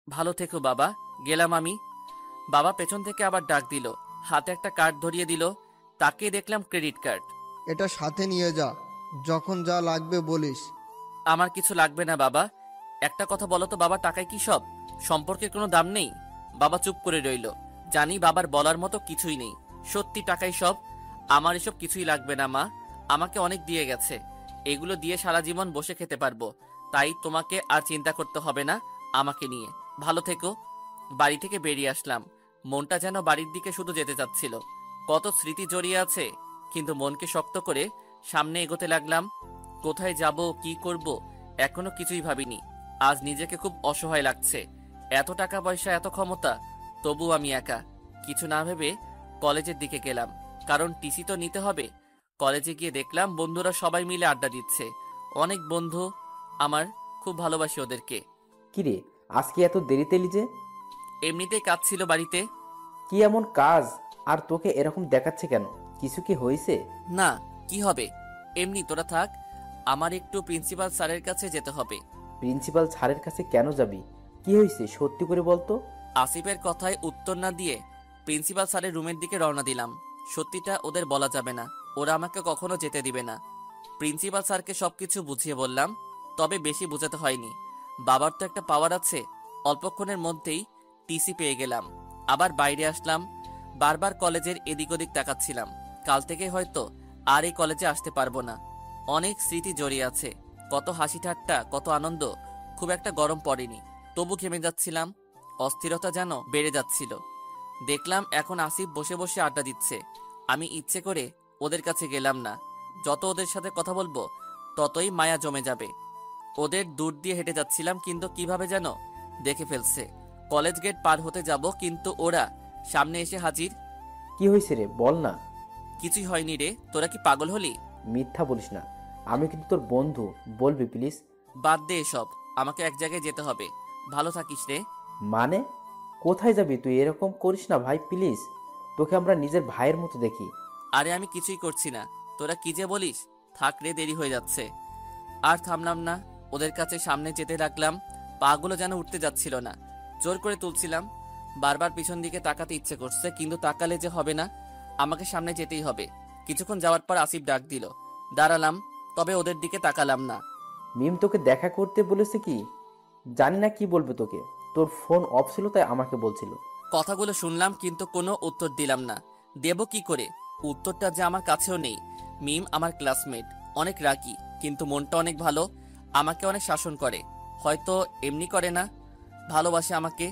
ভালো থেকো বাবা, গেলাম আমি। বাবা পেছন থেকে আবার ডাক দিল, হাতে একটা কার্ড ধরিয়ে দিল। তাকে দেখলাম ক্রেডিট কার্ড। এটা সাথে নিয়ে যা, যখন যা লাগবে বলিস। আমার কিছু লাগবে না বাবা। একটা কথা বলো তো বাবা, টাকায় কি সব? সম্পর্কের কোনো দাম নেই? বাবা চুপ করে রইল। জানি বাবার বলার মতো কিছুই নেই। সত্যি টাকাই সব? আমার এসব কিছুই লাগবে না মা, আমাকে অনেক দিয়ে গেছে। এগুলো দিয়ে সারা জীবন বসে খেতে পারবো। তাই তোমাকে আর চিন্তা করতে হবে না আমাকে নিয়ে। ভালো থেকো। বাড়ি থেকে বেরিয়ে আসলাম। মনটা যেন বাড়ির দিকে শুধু যেতে চাচ্ছিল। কত স্মৃতি জড়িয়ে আছে, কিন্তু মনকে শক্ত করে সামনে এগোতে লাগলাম। কোথায় যাব, কি করব, এখনো কিছুই ভাবিনি। আজ নিজেকে খুব অসহায় লাগছে। এত টাকা পয়সা, এত ক্ষমতা, তবু আমি একা। কিছু না ভেবে কলেজের দিকে গেলাম, কারণ টিসি তো নিতে হবে। কলেজে গিয়ে দেখলাম বন্ধুরা সবাই মিলে আড্ডা দিচ্ছে। অনেক বন্ধু আমার, খুব ভালোবাসি ওদেরকে। কিরে, আজকে এত দেরিতে এলি যে? এমনিতেই কাজ ছিল বাড়িতে। কি এমন কাজ আর তোকে এরকম দেখাচ্ছে কেন? কিছু কি হয়েছে? না, কি হবে, এমনি, তোরা থাক। আমার একটু প্রিন্সিপাল স্যারের কাছে যেতে হবে। প্রিন্সিপাল স্যারের কাছে কেন যাবি? কি হয়েছে সত্যি করে বলতো। আসিফের কথায় উত্তর না দিয়ে প্রিন্সিপাল স্যারের রুমের দিকে রওনা দিলাম। সত্যিটা ওদের বলা যাবে না, ওরা আমাকে কখনো যেতে দিবে না। প্রিন্সিপাল স্যারকে সবকিছু বুঝিয়ে বললাম, তবে বেশি বোঝাতে হয়নি। বাবার তো একটা পাওয়ার আছে। অল্পক্ষণের মধ্যেই টিসি পেয়ে গেলাম। আবার বাইরে আসলাম। বারবার কলেজের এদিক ওদিক তাকাচ্ছিলাম। কাল থেকে হয়তো আর এই কলেজে আসতে পারবো না। অনেক স্মৃতি জড়িয়ে আছে, কত হাসি ঠাট্টা, কত আনন্দ। খুব একটা গরম পড়েনি, তবু ঘেমে যাচ্ছিলাম। অস্থিরতা যেন বেড়ে যাচ্ছিল। দেখলাম এখন আসিফ বসে বসে আড্ডা দিচ্ছে। আমি ইচ্ছে করে ওদের কাছে গেলাম না। যত ওদের সাথে কথা বলবো ততই মায়া জমে যাবে। ওদের দূর দিয়ে হেঁটে যাচ্ছিলাম, কিন্তু কিভাবে যেন দেখে ফেলছে। কলেজ গেট পার হতে যাব, কিন্তু ওরা সামনে এসে হাজির। কি হয়েছে রে, বল না। কিছুই হয়নি রে, তোরা কি পাগল হলি? মিথ্যা বলিস না, আমি কিন্তু তোর বন্ধু, বলবি প্লিজ। বাদ দে এসব, আমাকে এক জায়গায় যেতে হবে। ভালো থাকিস রে। মানে কোথায় যাবি তুই? এরকম করিস না ভাই, প্লিজ। তোকে আমরা নিজের ভাইয়ের মতো দেখি। আরে আমি কিছুই করছি না, তোরা কি যে বলিস। থাক রে, দেরি হয়ে যাচ্ছে। আর থামলাম না, ওদের কাছে সামনে যেতে লাগলাম। পাগুলো যেন উঠতে যাচ্ছিল না, জোর করে তুলছিলাম। বারবার পিছন দিকে তাকাতে ইচ্ছে করছে, কিন্তু তাকালে যে হবে না, আমাকে সামনে যেতেই হবে। কিছুক্ষণ যাওয়ার পর আসিফ ডাক দিল। দাঁড়ালাম, তবে ওদের দিকে তাকালাম না। মিম তোকে দেখা করতে বলেছে কি? জানি না কি বলবে তোকে। তোর ফোন অফ ছিল তাই আমাকে বলছিল। কথাগুলো শুনলাম, কিন্তু কোনো উত্তর দিলাম না। দেব কি করে? উত্তরটা যে আমার কাছেও নেই। মিম আমার ক্লাসমেট, অনেক রাগী, কিন্তু মনটা অনেক ভালো। আমাকে অনেক শাসন করে, হয়তো এমনি করে না, ভালোবাসে আমাকে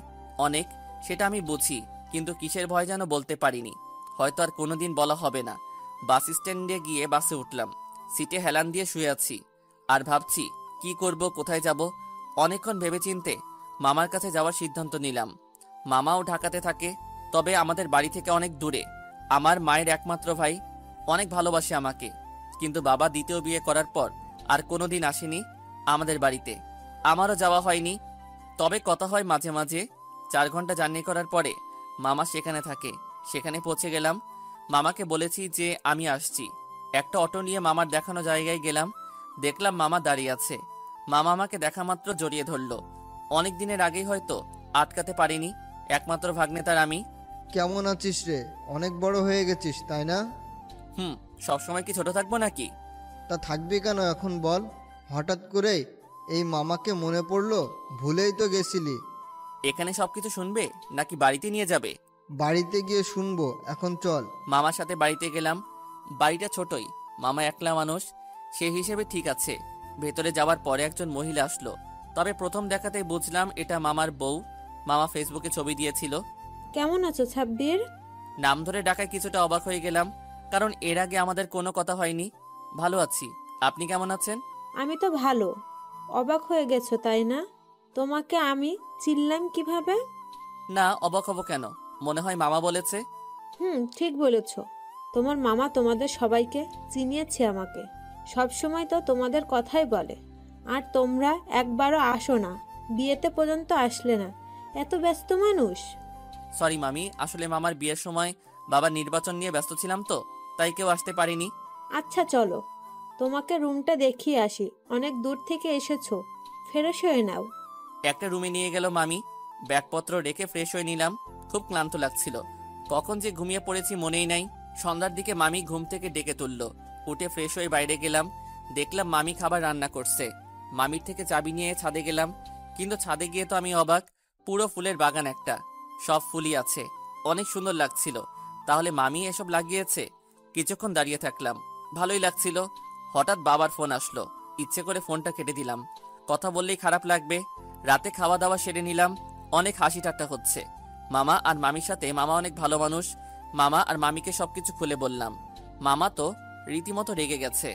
অনেক, সেটা আমি বুঝি। কিন্তু কিসের ভয় যেন বলতে পারিনি। হয়তো আর কোনোদিন বলা হবে না। বাস স্ট্যান্ডে গিয়ে বাসে উঠলাম। সিটে হেলান দিয়ে শুয়ে আছি আর ভাবছি কি করব, কোথায় যাব। অনেকক্ষণ ভেবেচিন্তে মামার কাছে যাওয়ার সিদ্ধান্ত নিলাম। মামাও ঢাকাতে থাকে, তবে আমাদের বাড়ি থেকে অনেক দূরে। আমার মায়ের একমাত্র ভাই, অনেক ভালোবাসে আমাকে। কিন্তু বাবা দ্বিতীয় বিয়ে করার পর আর কোনোদিন আসেনি আমাদের বাড়িতে। আমারও যাওয়া হয়নি, তবে কথা হয় মাঝে মাঝে। 4 ঘন্টা জার্নি করার পরে মামা সেখানে থাকে। সেখানে পৌঁছে গেলাম। মামাকে বলেছি যে আমি আসছি। একটা অটো নিয়ে মামার দেখানো জায়গায় গেলাম। দেখলাম মামা দাঁড়িয়ে আছে। মামা আমাকে দেখা মাত্র জড়িয়ে ধরলো। অনেক দিনের আগেই হয়তো আটকাতে পারিনি, একমাত্র ভাগ্নে তার আমি। কেমন আছিস রে? অনেক বড় হয়ে গেছিস, তাই না? হুম, সবসময় কি ছোট থাকবো নাকি? তা থাকবি কেন এখন বল? হঠাৎ করে এই মামাকে মনে পড়লো? ভুলেই তো গেছিলি। এখানে সবকিছু শুনবে নাকি বাড়িতে নিয়ে যাবে? বাড়িতে গিয়ে শুনবো, এখন চল। মামার সাথে বাড়িতে গেলাম। বাড়িটা ছোটই, মামা একলা মানুষ, সে হিসেবে ঠিক আছে। ভেতরে যাওয়ার পরে একজন মহিলা আসলো, তবে প্রথম দেখাতেই বুঝলাম এটা মামার বউ। মামা ফেসবুকে ছবি দিয়েছিল। কেমন আছো ছাব্বির? নাম ধরে ডাকায় কিছুটা অবাক হয়ে গেলাম, কারণ এর আগে আমাদের কোনো কথা হয়নি। ভালো আছি, আপনি কেমন আছেন? আমি তো ভালো। অবাক হয়ে গেছো তাই না? তোমাকে আমি চিনলাম কিভাবে? না, অবাক হব কেন? মনে হয় মামা বলেছে। ঠিক বলেছ। তোমার মামা তোমাদের সবাইকে চিনিয়েছে আমাকে। সব সময় তো তোমাদের কথাই বলে। আর তোমরা একবারও আসো না, বিয়েতে পর্যন্ত আসলে না। এত ব্যস্ত মানুষ। সরি মামি, আসলে মামার বিয়ের সময় বাবার নির্বাচন নিয়ে ব্যস্ত ছিলাম তো, তাই কেউ আসতে পারিনি। আচ্ছা চলো, তোমাকে রুমটা দেখিয়ে আসি। অনেক দূর থেকে এসেছো, ফ্রেশ হয়ে নাও। একটা রুমে নিয়ে গেল মামি। ব্যাগপত্র রেখে ফ্রেশ হয়ে নিলাম। খুব ক্লান্ত লাগছিল, কখন যে ঘুমিয়ে পড়েছি মনেই নাই। সন্ধ্যার দিকে মামি ঘুম থেকে ডেকে তুলল। উঠে ফ্রেশ হয়ে বাইরে গেলাম, দেখলাম মামি খাবার রান্না করছে। মামির থেকে চাবি নিয়ে ছাদে গেলাম, কিন্তু ছাদে গিয়ে তো আমি অবাক। পুরো ফুলের বাগান একটা, সব ফুলই আছে, অনেক সুন্দর লাগছিল। তাহলে মামি এসব লাগিয়েছে? কিছুক্ষণ দাঁড়িয়ে থাকলাম, ভালোই লাগছিল। হঠাৎ বাবার ফোন আসলো, ইচ্ছে করে ফোনটা কেটে দিলাম। কথা বললেই খারাপ লাগবে। রাতে খাওয়া দাওয়া সেরে নিলাম, অনেক হাসি ঠাট্টা হচ্ছে মামা আর মামির সাথে। মামা অনেক ভালো মানুষ। মামা আর মামিকে সবকিছু খুলে বললাম। মামা তো রীতিমতো রেগে গেছে।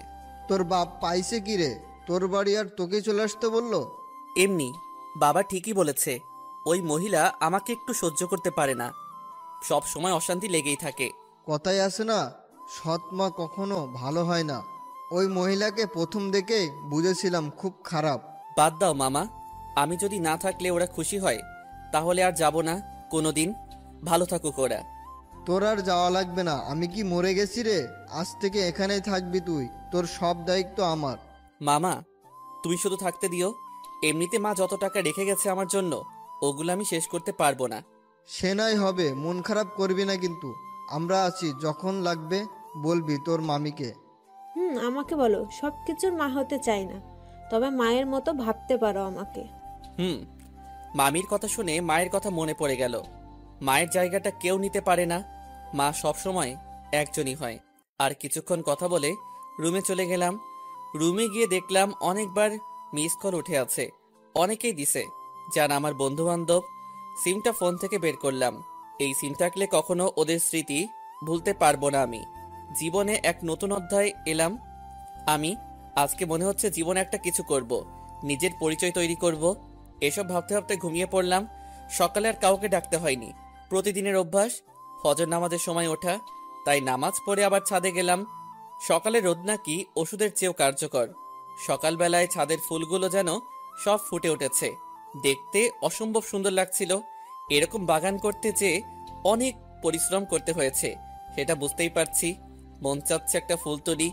তোর বাপ পাইছে কি রে? তোর বাড়ি আর তোকে চলে আসতে বললো? এমনি, বাবা ঠিকই বলেছে। ওই মহিলা আমাকে একটু সহ্য করতে পারে না, সব সময় অশান্তি লেগেই থাকে। কথায় আছে না, সৎ মা কখনো ভালো হয় না। ওই মহিলাকে প্রথম দেখে বুঝেছিলাম খুব খারাপ। বাদ দাও মামা, আমি যদি না থাকলে ওরা খুশি হয় তাহলে আর যাব না কোনোদিন। ভালো থাকুক ওরা। তোর আর যাওয়া লাগবে না, আমি কি মরে গেছি রে? আজ থেকে এখানেই থাকবি তুই, তোর সব দায়িত্ব আমার। মামা, তুমি শুধু থাকতে দিও। এমনিতে মা যত টাকা রেখে গেছে আমার জন্য, ওগুলো আমি শেষ করতে পারবো না। সে নাই হবে, মন খারাপ করবি না কিন্তু। আমরা আছি, যখন লাগবে বলবি তোর মামিকে। আমাকে বলো, সব কিছুর মা হতে চাই না, তবে মায়ের মতো ভাবতে পারো আমাকে। মামির কথা শুনে মায়ের কথা মনে পড়ে গেল। মায়ের জায়গাটা কেউ নিতে পারে না, মা সব সময় একজনই হয়। আর কিছুক্ষণ কথা বলে রুমে চলে গেলাম। রুমে গিয়ে দেখলাম অনেকবার মিস কল উঠে আছে, অনেকেই দিছে, যারা আমার বন্ধু বান্ধব। সিমটা ফোন থেকে বের করলাম। এই সিম থাকলে কখনো ওদের স্মৃতি ভুলতে পারবো না আমি। জীবনে এক নতুন অধ্যায় এলাম আমি। আজকে মনে হচ্ছে জীবনে একটা কিছু করব, নিজের পরিচয় তৈরি করব। এসব ভাবতে ভাবতে ঘুমিয়ে পড়লাম। সকালে আর কাউকে ডাকতে হয়নি। প্রতিদিনের অভ্যাস ফজর নামাজের সময় ওঠা, তাই নামাজ পড়ে আবার ছাদে গেলাম। সকালে রোদ নাকি ওষুধের চেয়েও কার্যকর। সকালবেলায় ছাদের ফুলগুলো যেন সব ফুটে উঠেছে, দেখতে অসম্ভব সুন্দর লাগছিল। এরকম বাগান করতে যে অনেক পরিশ্রম করতে হয়েছে সেটা বুঝতেই পারছি। মন চাচ্ছে একটা ফুল তুলি,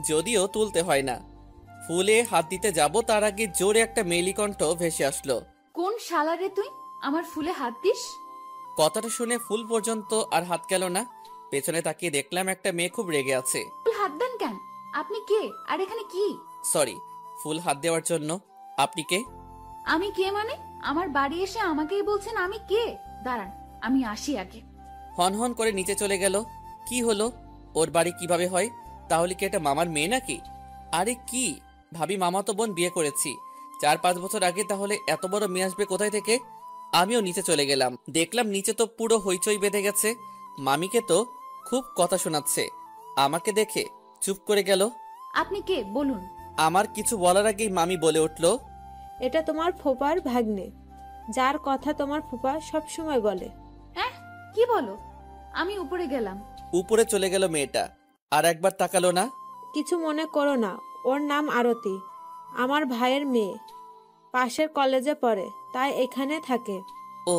যদিও তুলতে হয় না। ফুলে হাত দিতে যাব তার আগে জোরে একটা মেলি কণ্ঠ ভেসে আসলো। কোন শালা রে তুই, আমার ফুলে হাত দিস? কথাটা শুনে ফুল পর্যন্ত আর হাত গেল না। পেছনে তাকিয়ে দেখলাম একটা মেয়ে খুব রেগে আছে। ফুল হাত দেন কেন? আপনি কে আর এখানে কি? সরি, ফুল হাত দেওয়ার জন্য। আপনি কে? আমি কে মানে? আমার বাড়ি এসে আমাকেই বলছেন আমি কে? দাঁড়ান, আমি আসি আগে। হন হন করে নিচে চলে গেল। কি হলো, ওর বাড়ি কিভাবে হয়? তাহলে কি এটা মামার মেয়ে নাকি? আরে কি ভাবি, মামা তো বোন বিয়ে করেছি 4-5 বছর আগে, তাহলে এত বড় মেয়ে আসবে কোথায় থেকে? আমিও নিচে চলে গেলাম, দেখলাম নিচে তো পুরো হইচই বেঁধে গেছে। মামিকে তো খুব কথা শোনাচ্ছে, আমাকে দেখে চুপ করে গেল। আপনি কে বলুন? আমার কিছু বলার আগেই মামি বলে উঠল, এটা তোমার ফুপার ভাগ্নে, যার কথা তোমার ফুপা সব সময় বলে। হ্যাঁ, কি বলো? আমি উপরে গেলাম। উপরে চলে গেল মেয়েটা, আর একবার তাকালো না। কিছু মনে করো না, ওর নাম আরতি, আমার ভাইয়ের মেয়ে, পাশের কলেজে পড়ে, তাই এখানে থাকে। ও,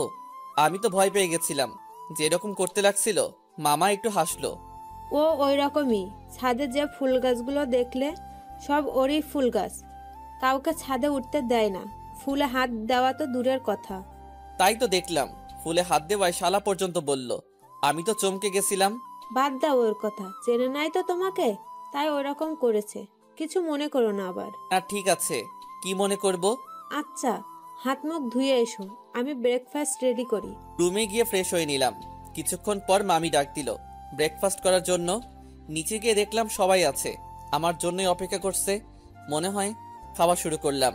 আমি তো ভয় পেয়ে গেছিলাম যে এরকম করতে লাগছিল। মামা একটু হাসলো। ও ওই রকমই, ছাদে যে ফুল গাছগুলো দেখলে সব ওরই ফুল গাছ, কাউকে ছাদে উঠতে দেয় না, ফুলে হাত দেওয়া তো দূরের কথা। তাই তো দেখলাম, ফুলে হাত দেওয়ায় শালা পর্যন্ত বলল। আমি তো চমকে গেছিলাম। বাদ দাও ওর কথা, চেনে নাই তো তোমাকে, তাই ওরকম করেছে, কিছু মনে করো না আবার। না ঠিক আছে, কি মনে করব? আচ্ছা, হাত মুখ ধুয়ে এসো, আমি ব্রেকফাস্ট রেডি করি। রুমে গিয়ে ফ্রেশ হয়ে নিলাম। কিছুক্ষণ পর মামি ডাক দিল ব্রেকফাস্ট করার জন্য। নিচে গিয়ে দেখলাম সবাই আছে, আমার জন্যই অপেক্ষা করছে। মনে হয় খাওয়া শুরু করলাম।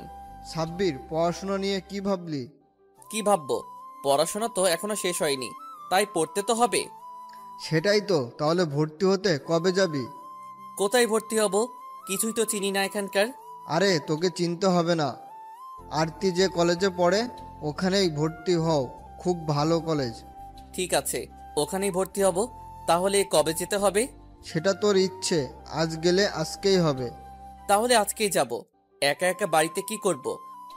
সাব্বির, পড়াশোনা নিয়ে কি ভাবলি? কি ভাববো, পড়াশোনা তো এখনো শেষ হয়নি, তাই পড়তে তো হবে। সেটাই তো, তাহলে ভর্তি হতে কবে যাবি? কোথায় ভর্তি হব, কিছুই তো চিনি না এখানকার। আরে তোকে চিনতে হবে না, আরতি যে কলেজে পড়ে ওখানেই ভর্তি হও, খুব ভালো কলেজ। ঠিক আছে, ওখানেই ভর্তি হব। তাহলে কবে যেতে হবে? সেটা তোর ইচ্ছে, আজ গেলে আজকেই হবে। তাহলে আজকেই যাব। একা একা বাড়িতে কি করব,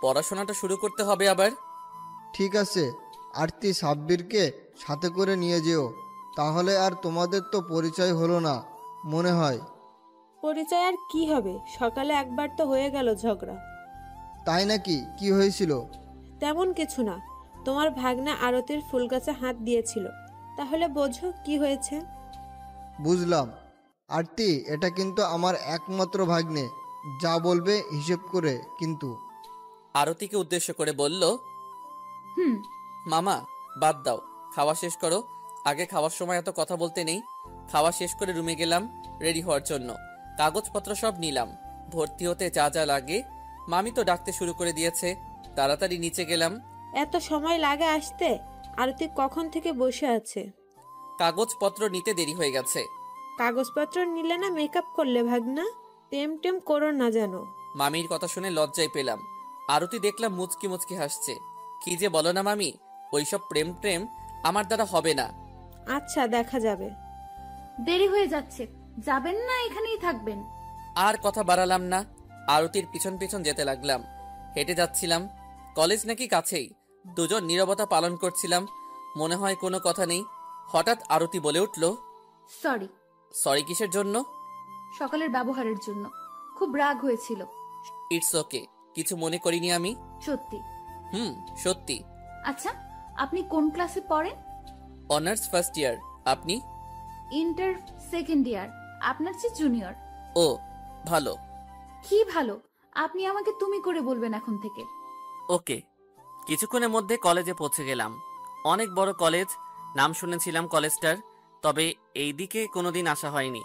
পড়াশোনাটা শুরু করতে হবে আবার। ঠিক আছে, আরতি সাব্বিরকে সাথে করে নিয়ে যেও, তাহলে আর তোমাদের তো পরিচয় হলো না মনে হয়। পরিচয় আর কি হবে, সকালে একবার তো হয়ে গেল ঝগড়া। তাই নাকি? কি হয়েছিল? তেমন কিছু না, তোমার ভাগ্নে আরতির ফুল গাছে হাত দিয়েছিল, তাহলে বোঝো কি হয়েছে। বুঝলাম। আরতি, এটা কিন্তু আমার একমাত্র ভাগ্নে, যা বলবে হিসেব করে কিন্তু। আরতিকে উদ্দেশ্য করে বলল, হুম। মামা বাদ দাও, খাওয়া শেষ করো। আগে খাওয়ার সময় এত কথা বলতে নেই। খাওয়া শেষ করে রুমে গেলাম রেডি হওয়ার জন্য। কাগজপত্র সব নিলাম। ভর্তি হতে যা যা লাগে মামি তো ডাকতে শুরু করে দিয়েছে। তাড়াতাড়ি নিচে গেলাম। এত সময় লাগে আসতে? আরতি কখন থেকে বসে আছে। কাগজপত্র নিতে দেরি হয়ে গেছে। কাগজপত্র নিলে না মেকআপ করলে ভাগনা? টেম টেম করো না যেন। মামির কথা শুনে লজ্জায় পেলাম। আরতি দেখলাম মুচকি মুচকি হাসছে। কি যে বলো না মামি, ওইসব প্রেম প্রেম আমার দ্বারা হবে না। আচ্ছা, দেখা যাবে। দেরি হয়ে যাচ্ছে, যাবেন না এখানেই থাকবেন? আর কথা বাড়ালাম না, আরতির পিছন পিছন যেতে লাগলাম। হেঁটে যাচ্ছিলাম। কলেজ নাকি কাছেই। দুজন নীরবতা পালন করছিলাম। মনে হয় কোনো কথা নেই। হঠাৎ আরতি বলে উঠল, সরি। সরি কিসের জন্য? সকালের ব্যবহারের জন্য খুব রাগ হয়েছিল। ইটস ওকে, কিছু মনে করিনি আমি। সত্যি? সত্যি। আচ্ছা, আপনি কোন ক্লাসে পড়েন? Honours first year. আপনি? ইন্টার সেকেন্ড ইয়ার, আপনার চেয়ে জুনিয়র। ও, ভালো। কি ভালো? আপনি আমাকে তুমি করে বলবেন এখন থেকে। ওকে। কিছুক্ষণের মধ্যে কলেজে পৌঁছে গেলাম। অনেক বড় কলেজ, নাম শুনেছিলাম কলেজটার, তবে এইদিকে কোনোদিন আসা হয়নি।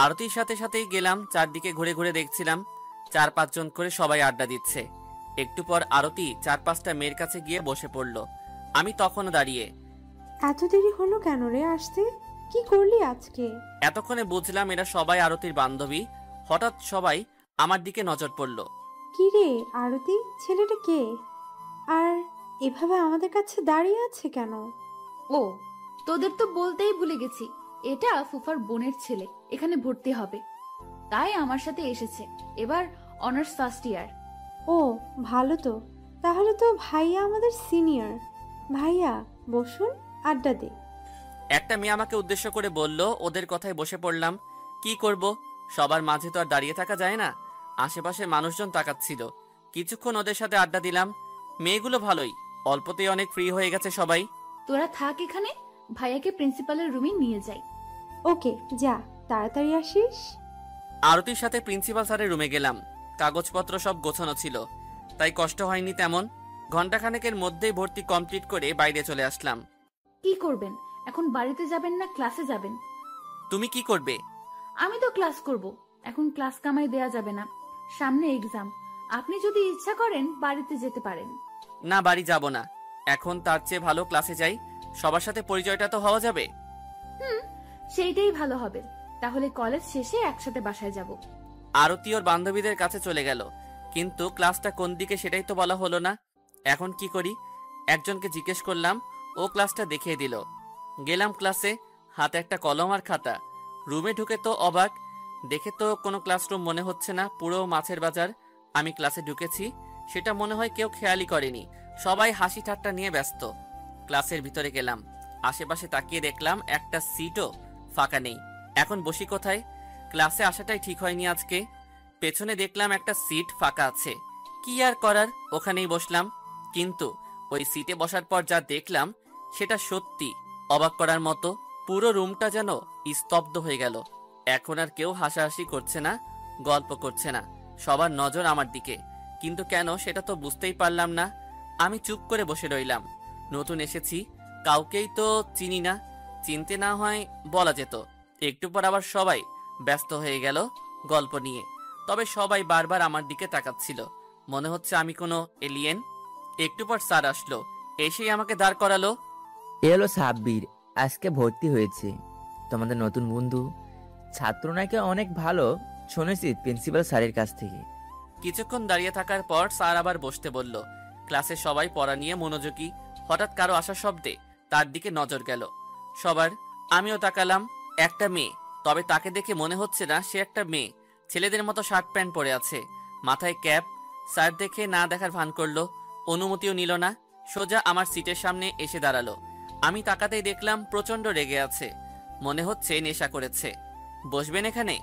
আরতির সাথে সাথেই গেলাম। চারদিকে ঘুরে ঘুরে দেখছিলাম 4-5 জন করে সবাই আড্ডা দিচ্ছে। একটু পর আরতি 4-5টা মেয়ের কাছে গিয়ে বসে পড়ল। আমি তখনও দাঁড়িয়ে। এত দেরি হলো কেন রে আসতে? কি করলি আজকে? এতক্ষণে বুঝলাম এরা সবাই আরতির বান্ধবী। হঠাৎ সবাই আমার দিকে নজর পড়ল। কি রে আরতি, ছেলেটা কে? আর এভাবে আমাদের কাছে দাঁড়িয়ে আছে কেন? ও, তোদের তো বলতেই ভুলে গেছি, এটা ফুফার বোনের ছেলে, এখানে ভর্তি হবে, তাই আমার সাথে এসেছে। এবার অনার্স ফার্স্ট ইয়ার। ও ভালো তো, তাহলে তো ভাইয়া আমাদের সিনিয়র। ভাইয়া বসুন, আড্ডা দে। একটা মেয়ে আমাকে উদ্দেশ্য করে বলল, ওদের কথায় বসে পড়লাম। কি করব, সবার মাঝে তো আর দাঁড়িয়ে থাকা যায় না। আশেপাশে মানুষজন তাকাচ্ছিল। কিছুক্ষণ ওদের সাথে আড্ডা দিলাম। মেয়েগুলো ভালোই, অল্পতেই অনেক ফ্রি হয়ে গেছে সবাই। তোরা থাক এখানে, ভাইয়াকে প্রিন্সিপালের রুমে নিয়ে যাই। ওকে যা, তাড়াতাড়ি আসিস। আরতির সাথে প্রিন্সিপাল স্যারের রুমে গেলাম। কাগজপত্র সব গোছানো ছিল, তাই কষ্ট হয়নি তেমন। ঘন্টাখানেকের মধ্যেই ভর্তি কমপ্লিট করে বাইরে চলে আসলাম। কি করবেন এখন? বাড়িতে যাবেন না ক্লাসে যাবেন? তুমি কি করবে? আমি তো ক্লাস করব। এখন ক্লাস কামাই দেয়া যাবে না, সামনে এক্সাম। আপনি যদি ইচ্ছা করেন বাড়িতে যেতে পারেন। না, বাড়ি যাব না। এখন তার চেয়ে ভালো ক্লাসে যাই, সবার সাথে পরিচয়টা তো হওয়া যাবে। সেইটাই ভালো হবে। তাহলে কলেজ শেষে একসাথে বাসায় যাব। আরতি ওর বান্ধবীদের কাছে চলে গেল, কিন্তু ক্লাসটা কোন দিকে সেটাই তো বলা হলো না। এখন কি করি? একজনকে জিজ্ঞেস করলাম, ও ক্লাসটা দেখিয়ে দিল। গেলাম ক্লাসে, হাতে একটা কলম আর খাতা। রুমে ঢুকে তো অবাক, দেখে তো কোনো ক্লাসরুম মনে হচ্ছে না, পুরো মাছের বাজার। আমি ক্লাসে ঢুকেছি সেটা মনে হয় কেউ খেয়ালই করেনি। সবাই হাসি ঠাট্টা নিয়ে ব্যস্ত। ক্লাসের ভিতরে গেলাম, আশেপাশে তাকিয়ে দেখলাম একটা সিটও ফাঁকা নেই। এখন বসি কোথায়? ক্লাসে আসাটাই ঠিক হয়নি আজকে। পেছনে দেখলাম একটা সিট ফাঁকা আছে, কি আর করার, ওখানেই বসলাম। কিন্তু ওই সিটে বসার পর যা দেখলাম সেটা সত্যি অবাক করার মতো। পুরো রুমটা যেন স্তব্ধ হয়ে গেল। এখন আর কেউ হাসাহাসি করছে না, গল্প করছে না, সবার নজর আমার দিকে। কিন্তু কেন সেটা তো বুঝতেই পারলাম না। আমি চুপ করে বসে রইলাম। নতুন এসেছি, কাউকেই তো চিনি না, চিনতে না হয় বলা যেত। একটু পর আবার সবাই ব্যস্ত হয়ে গেল গল্প নিয়ে। তবে সবাই বারবার আমার দিকে তাকাচ্ছিল, মনে হচ্ছে আমি কোনো এলিয়েন। একটু পর স্যার আসলো, এসেই আমাকে দাঁড় করালো। এ হলো সাব্বির, আজকে ভর্তি হয়েছে, তোমাদের নতুন বন্ধু। ছাত্র নাকি অনেক ভালো শুনেছি প্রিন্সিপাল স্যারের কাছ থেকে। কিছুক্ষণ দাঁড়িয়ে থাকার পর স্যার আবার বসতে বলল। ক্লাসে সবাই পড়া নিয়ে মনোযোগী। হঠাৎ কারো আসার শব্দে তার দিকে নজর গেল সবার। আমিও তাকালাম। একটা মেয়ে, তবে তাকে দেখে মনে হচ্ছে না সে একটা মেয়ে। ছেলেদের মতো শার্ট প্যান্ট পরে আছে, মাথায় ক্যাপ। স্যার দেখে না দেখার ভান করলো, অনুমতিও নিল না, সোজা আমার সিটের সামনে এসে দাঁড়ালো। আমি তাকাতেই দেখলাম প্রচন্ড রেগে আছে, মনে হচ্ছে নেশা করেছে। বসবেন এখানে?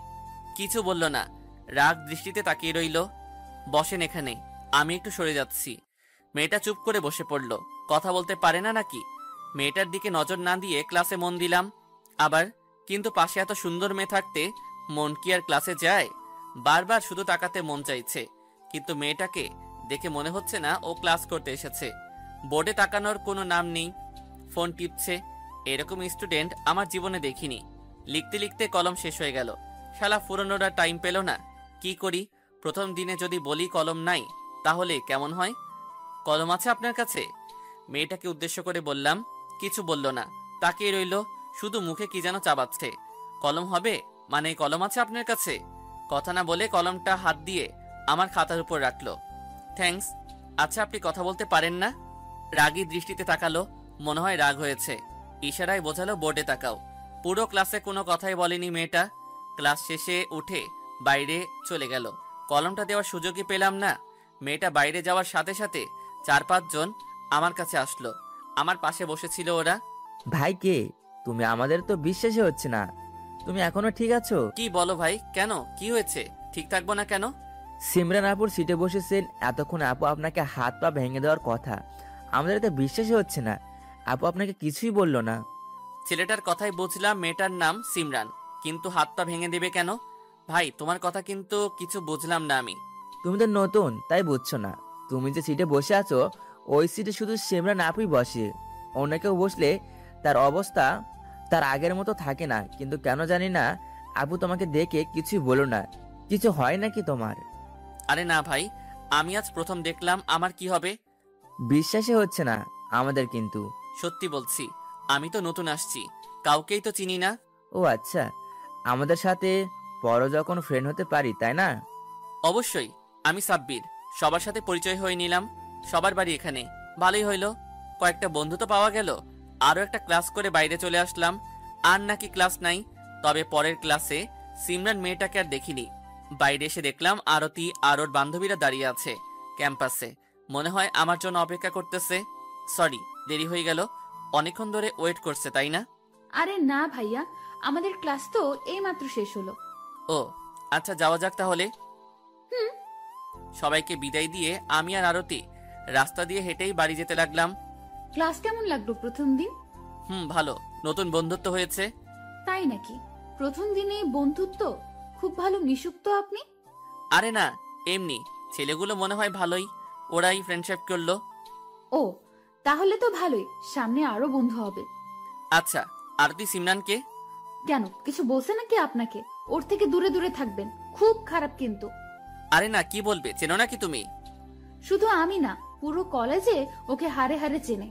কিছু বলল না, রাগ দৃষ্টিতে তাকিয়ে রইল। বসেন এখানে, আমি একটু সরে যাচ্ছি। মেয়েটা চুপ করে বসে পড়ল। কথা বলতে পারে না নাকি? মেয়েটার দিকে নজর না দিয়ে ক্লাসে মন দিলাম। আবার কিন্তু পাশে এত সুন্দর মেয়ে থাকতে মন কি আর ক্লাসে যায়? বারবার শুধু তাকাতে মন চাইছে, কিন্তু মেয়েটাকে দেখে মনে হচ্ছে না ও ক্লাস করতে এসেছে। বোর্ডে তাকানোর কোনো নাম নেই, ফোন টিপছে। এরকম স্টুডেন্ট আমার জীবনে দেখিনি। লিখতে লিখতে কলম শেষ হয়ে গেল। শালা ফুরনোরা টাইম পেল না। কি করি? প্রথম দিনে যদি বলি কলম নাই, তাহলে কেমন হয়? কলম আছে আপনার কাছে? মেয়েটাকে উদ্দেশ্য করে বললাম। কিছু বলল না, তাকিয়ে রইল, শুধু মুখে কি যেন চাবাচ্ছে। কলম হবে মানে কলম আছে আপনার কাছে? কথা না বলে কলমটা হাত দিয়ে আমার খাতার উপর রাখলো। থ্যাঙ্কস। আচ্ছা, আপনি কথা বলতে পারেন না? রাগী দৃষ্টিতে তাকালো, মনে হয় রাগ হয়েছে। ইশারায় বোঝালো বোর্ডে তাকাও। পুরো ক্লাসে কোনো কথাই বলেনি মেয়েটা। ক্লাস শেষে উঠে বাইরে চলে গেল। কলমটা দেওয়ার সুযোগই পেলাম না। মেয়েটা বাইরে যাওয়ার সাথে সাথে 4-5 জন আমার কাছে আসলো। আমার পাশে বসেছিল ওরা। ভাই কে তুমি? আমাদের তো বিশ্বাসই হচ্ছে না। তুমি এখনো ঠিক আছো? কি বলো ভাই? কেন, কি হয়েছে? ঠিক থাকবো না কেন? সিমরান আপুর সিটে বসেছেন, এতক্ষণ আপু আপনাকে হাত পা ভেঙে দেওয়ার কথা। আমাদের তো বিশ্বাসই হচ্ছে না। আপু আপনাকে কিছুই বললো না। ছেলেটার কথাই বুঝলাম মেয়েটার নাম সিমরান, কিন্তু হাত পা ভেঙে দেবে কেন? ভাই, তোমার কথা কিন্তু কিছু বুঝলাম না আমি। তুমি তো নতুন, তাই বুঝছো না। তুমি যে সিটে বসে আছো, ওই সিটে শুধু সিমরান আপুই বসে। অন্য কেউ বসলে তার অবস্থা তার আগের মতো থাকে না। কিন্তু কেন জানি না, আপু তোমাকে দেখে কিছুই বলো না। কিছু হয় নাকি তোমার? আরে না ভাই, আমি আজ প্রথম দেখলাম, আমার কি হবে? বিশ্বাসই হচ্ছে না আমাদের কিন্তু। সত্যি বলছি, আমি তো নতুন আসছি, কাউকেই তো চিনি না। ও আচ্ছা, আমাদের সাথে বড় যখন ফ্রেন্ড হতে পারি, তাই না? অবশ্যই। আমি সাব্বির, সবার সাথে পরিচয় হয়ে নিলাম। সবার বাড়ি এখানে, ভালোই হইলো। কয়েকটা বন্ধু তো পাওয়া গেল। আরও একটা ক্লাস করে বাইরে চলে আসলাম। আর নাকি ক্লাস নাই। তবে পরের ক্লাসে সিমরান মেয়েটাকে আর দেখিনি। বাইরে এসে দেখলাম আরতি আর ওর বান্ধবীরা দাঁড়িয়ে আছে ক্যাম্পাসে। মনে হয় আমার জন্য অপেক্ষা করতেছে। সরি, দেরি হয়ে গেল। অনেকক্ষণ ধরে ওয়েট করছে, তাই না? আরে না ভাইয়া, আমাদের ক্লাস তো এইমাত্র শেষ হলো। ও আচ্ছা, যাওয়া যাক তাহলে। সবাইকে বিদায় দিয়ে আমি আর আরতি রাস্তা দিয়ে হেঁটেই বাড়ি যেতে লাগলাম। ক্লাস কেমন লাগলো প্রথম দিন? ভালো, নতুন বন্ধুত্ব হয়েছে। তাই নাকি? প্রথম দিনেই বন্ধুত্ব? খুব ভালো মিশুক তো আপনি। আরে না, এমনি। ছেলেগুলো মনে হয় ভালোই, ওরাই ফ্রেন্ডশিপ করলো। ও, তাহলে তো ভালোই, সামনে আরো বন্ধু হবে। আচ্ছা, আরতি সিমরানকে? কেন, কিছু বলছে নাকি আপনাকে? ওর থেকে দূরে দূরে থাকবেন, খুব খারাপ কিন্তু। আরে না, কি বলবে? চেনো নাকি তুমি? শুধু আমি না, পুরো কলেজে ওকে হারে হারে চেনে।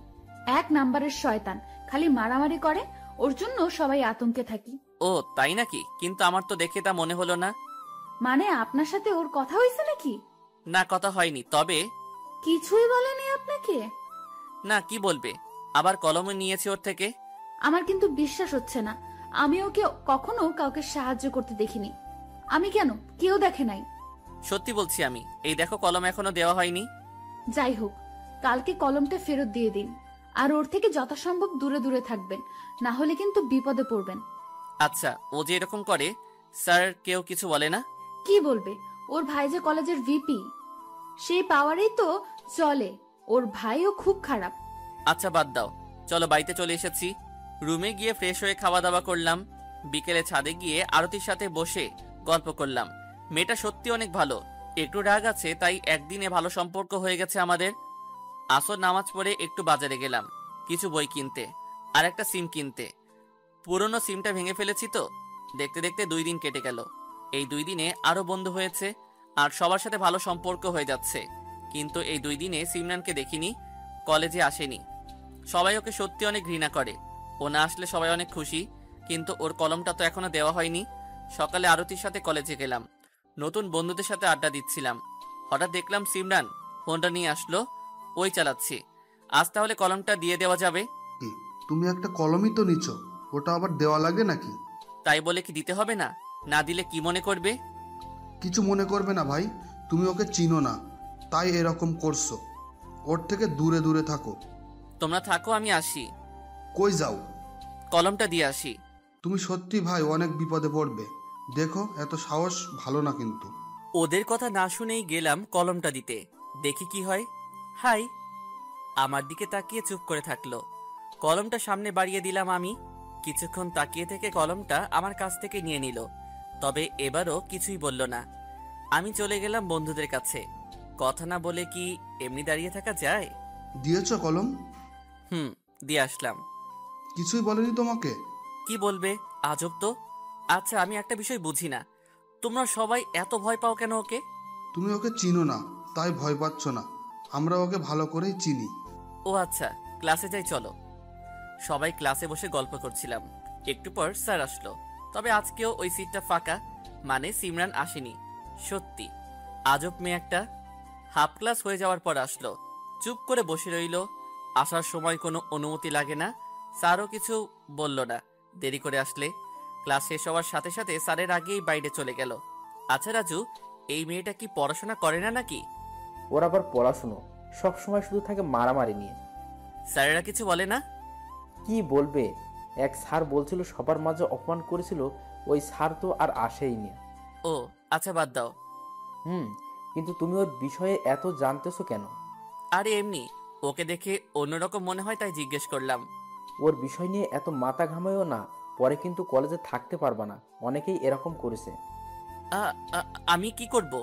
1 নাম্বারের শয়তান, খালি মারামারি করে। ওর জন্য সবাই আতঙ্কে থাকি। ও তাই নাকি? কিন্তু আমার তো দেখে তা মনে হলো না। মানে আপনার সাথে ওর কথা হয়েছে নাকি? না, কথা হয়নি। তবে কিছুই বলেনি আপনাকে? না, কি বলবে? আবার কলমে নিয়েছে ওর থেকে। আমার কিন্তু বিশ্বাস হচ্ছে না। আমি ওকে কখনো কাউকে সাহায্য করতে দেখিনি। আমি কেন, কেউ দেখে নাই। সত্যি বলছি আমি। এই দেখো, কলম এখনো দেওয়া হয়নি। যাই হোক, কালকে কলমটা ফেরত দিয়ে দিন। আর ওর থেকে যথাসম্ভব দূরে দূরে থাকবেন, না হলে কিন্তু বিপদে পড়বেন। আচ্ছা, ও যে এরকম করে, স্যার কেউ কিছু বলে না? কি বলবে? ওর ভাই যে কলেজের ভিপি, সেই পাওয়ারেই তো চলে। ওর ভাইও খুব খারাপ। আচ্ছা, বাদ দাও, চলো বাড়িতে চলে এসেছি। রুমে গিয়ে ফ্রেশ হয়ে খাওয়া দাওয়া করলাম। বিকেলে ছাদে গিয়ে আরতির সাথে বসে গল্প করলাম। মেয়েটা সত্যি অনেক ভালো। একটু রাগ আছে, তাই একদিনে ভালো সম্পর্ক হয়ে গেছে আমাদের। আসর নামাজ পড়ে একটু বাজারে গেলাম কিছু বই কিনতে আর একটা সিম কিনতে। পুরনো সিমটা ভেঙে ফেলেছি তো। দেখতে দেখতে 2 দিন কেটে গেল। এই 2 দিনে আরো বন্ধু হয়েছে আর সবার সাথে ভালো সম্পর্ক হয়ে যাচ্ছে। কিন্তু এই 2 দিনে সিমরানকে দেখিনি, কলেজে আসেনি। সবাই ওকে সত্যি অনেক ঘৃণা করে। ও না আসলে সবাই অনেক খুশি, কিন্তু ওর কলমটা তো এখনো দেওয়া হয়নি। সকালে আরতির সাথে কলেজে গেলাম। নতুন বন্ধুদের সাথে আড্ডা দিচ্ছিলাম। হঠাৎ দেখলাম সিমরান ফোনটা নিয়ে আসলো, ওই চালাচ্ছি। আজ তাহলে কলমটা দিয়ে দেওয়া যাবে? তুমি একটা কলমই তো নিছো, ওটা আবার দেওয়া লাগে নাকি? তাই বলে কি দিতে হবে না? না দিলে কি মনে করবে? কিছু মনে করবে না ভাই, তুমি ওকে চিনো না, তাই এরকম করছো। ওর থেকে দূরে দূরে থাকো। তোমরা থাকো, আমি আসি। কই যাও? কলমটা দিয়ে আসি। তুমি সত্যি ভাই অনেক বিপদে পড়বে। দেখো, এত সাহস ভালো না কিন্তু। ওদের কথা না শুনেই গেলাম কলমটা দিতে। দেখি কি হয়। হাই। আমার দিকে তাকিয়ে চুপ করে থাকলো। কলমটা সামনে বাড়িয়ে দিলাম আমি। কিছুক্ষণ তাকিয়ে থেকে কলমটা আমার কাছ থেকে নিয়ে নিল, তবে এবারও কিছুই বলল না। আমি চলে গেলাম বন্ধুদের কাছে। কথা না বলে কি এমনি দাঁড়িয়ে থাকা যায়? দিয়েছো কলম? দিয়ে আসলাম। কিছুই বলেনি তোমাকে? কি বলবে, আজব তো। আচ্ছা, আমি একটা বিষয় বুঝি না, তোমরা সবাই এত ভয় পাও কেন ওকে? তুমি ওকে চিনো না, তাই ভয় পাচ্ছ না। আমরা ওকে ভালো করেই চিনি। ও আচ্ছা, ক্লাসে যাই চলো। সবাই ক্লাসে বসে গল্প করছিলাম। একটু পর স্যার আসলো, তবে আজকেও ওই সিটটা ফাঁকা, মানে সিমরান আসেনি। সত্যি আজব মেয়ে একটা। হাফ ক্লাস হয়ে যাওয়ার পর আসলো, চুপ করে বসে রইল। আসার সময় কোনো অনুমতি লাগে না, স্যারও কিছু বলল না। দেরি করে আসলে ক্লাস শেষ হওয়ার সাথে সাথে স্যারের আগেই বাইরে চলে গেল। আচ্ছা রাজু, এই মেয়েটা কি পড়াশোনা করে না নাকি? ওর আবার পড়াশুনো, সবসময় শুধু থাকে মারামারি নিয়ে। স্যারেরা কিছু বলে না? কি বলবে, এক স্যার বলছিল সবার মাঝে অপমান করেছিল, ওই স্যার তো আর আসেইনি। ও আচ্ছা, বাদ দাও। কিন্তু তুমি ওর বিষয়ে এত জানতেছো কেন? আরে এমনি, ওকে দেখে অন্যরকম মনে হয় তাই জিজ্ঞেস করলাম। ওর বিষয় নিয়ে এত মাথা ঘামায়ও না, পরে কিন্তু কলেজে থাকতে পারবা না। অনেকেই এরকম করেছে। আমি কি করব?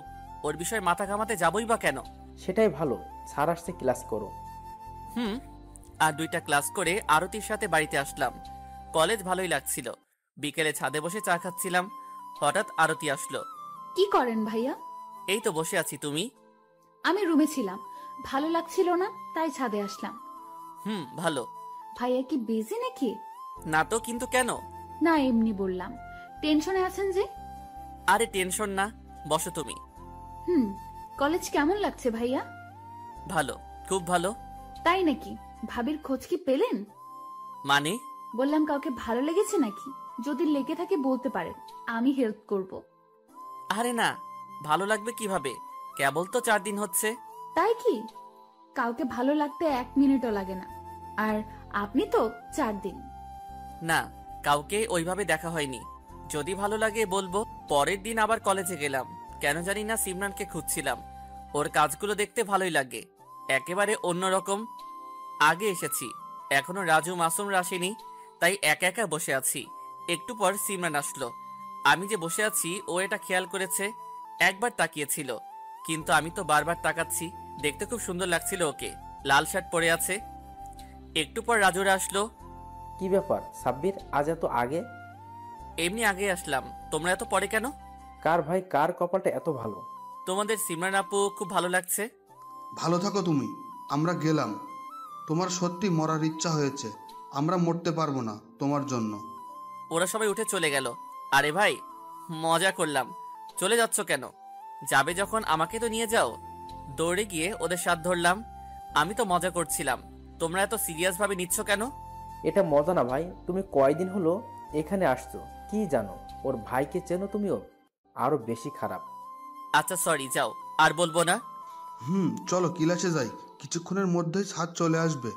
ওর বিষয়ে মাথা ঘামাতে যাবই বা কেন? সেটাই ভালো, স্যার আসছে, ক্লাস করো। আর 2টা ক্লাস করে আরতির সাথে বাড়িতে আসলাম। কলেজ ভালোই লাগছিল। বিকেলে ছাদে বসে চা খাচ্ছিলাম, হঠাৎ আরতি আসলো। কি করেন ভাইয়া? এই তো বসে আছি, তুমি? আমি রুমে ছিলাম, ভালো লাগছিল না তাই ছাদে আসলাম। ভালো। ভাইয়া কি বিজি নাকি? না তো, কিন্তু কেন? না, এমনি বললাম। টেনশনে আছেন যে? আরে টেনশন না, বসো তুমি। কলেজ কেমন লাগছে ভাইয়া? ভালো, খুব ভালো। তাই নাকি? ভাবির খোঁজ কি পেলেন? মানে? বললাম কাউকে ভালো লেগেছে নাকি? যদি লেগে থাকে বলতে পারেন, আমি হেল্প করব। আরে না, ভালো লাগবে কিভাবে? কেবল তো 4 দিন হচ্ছে। তাই কি? কাউকে ভালো লাগতে 1 মিনিটও লাগে না, আর আপনি তো 4 দিন। না, কাউকে ওইভাবে দেখা হয়নি। যদি ভালো লাগে বলবো। পরের দিন আবার কলেজে গেলাম। কেন জানি না সিমরানকে খুঁজছিলাম। ওর কাজগুলো দেখতে ভালোই লাগে, একেবারে অন্যরকম। আগে এসেছি, এখনো রাজু মাসুমরা আসেনি, তাই একা একা বসে আছি। একটু পর সিমরান আসলো। আমি যে বসে আছি ও এটা খেয়াল করেছে। একবার তাকিয়েছিল, কিন্তু আমি তো বারবার তাকাচ্ছি। দেখতে খুব সুন্দর লাগছিল ওকে, লাল শার্ট পরে আছে। একটু পর রাজুরা আসলো। কি ব্যাপার সাব্বির, আজ এত আগে? এমনি আগে আসলাম, তোমরা এত পরে কেন? কার ভাই, কার কপালটা এত ভালো? তোমাদের সিমরান আপু খুব ভালো লাগছে। ভালো থাকো তুমি, আমরা গেলাম। তোমার সত্যি মরার ইচ্ছা হয়েছে, আমরা মরতে পারবো না তোমার জন্য। ওরা সবাই উঠে চলে গেল। আরে ভাই, মজা করলাম, চলে যাচ্ছ কেন? যাবে যখন আমাকে তো নিয়ে যাও। দৌড়ে গিয়ে ওদের সাথ ধরলাম। আমি তো মজা করছিলাম, তোমরা এত সিরিয়াস ভাবে নিচ্ছ কেন? এটা মজা না ভাই, তুমি কয়দিন হলো এখানে আসছো, কি জানো? ওর ভাইকে চেনো তুমিও? আরো বেশি খারাপ। আচ্ছা সরি, যাও, আর বলবো না। চলো ক্লাসে যাই, কিছুক্ষণের মধ্যেই ছাদ চলে আসবে।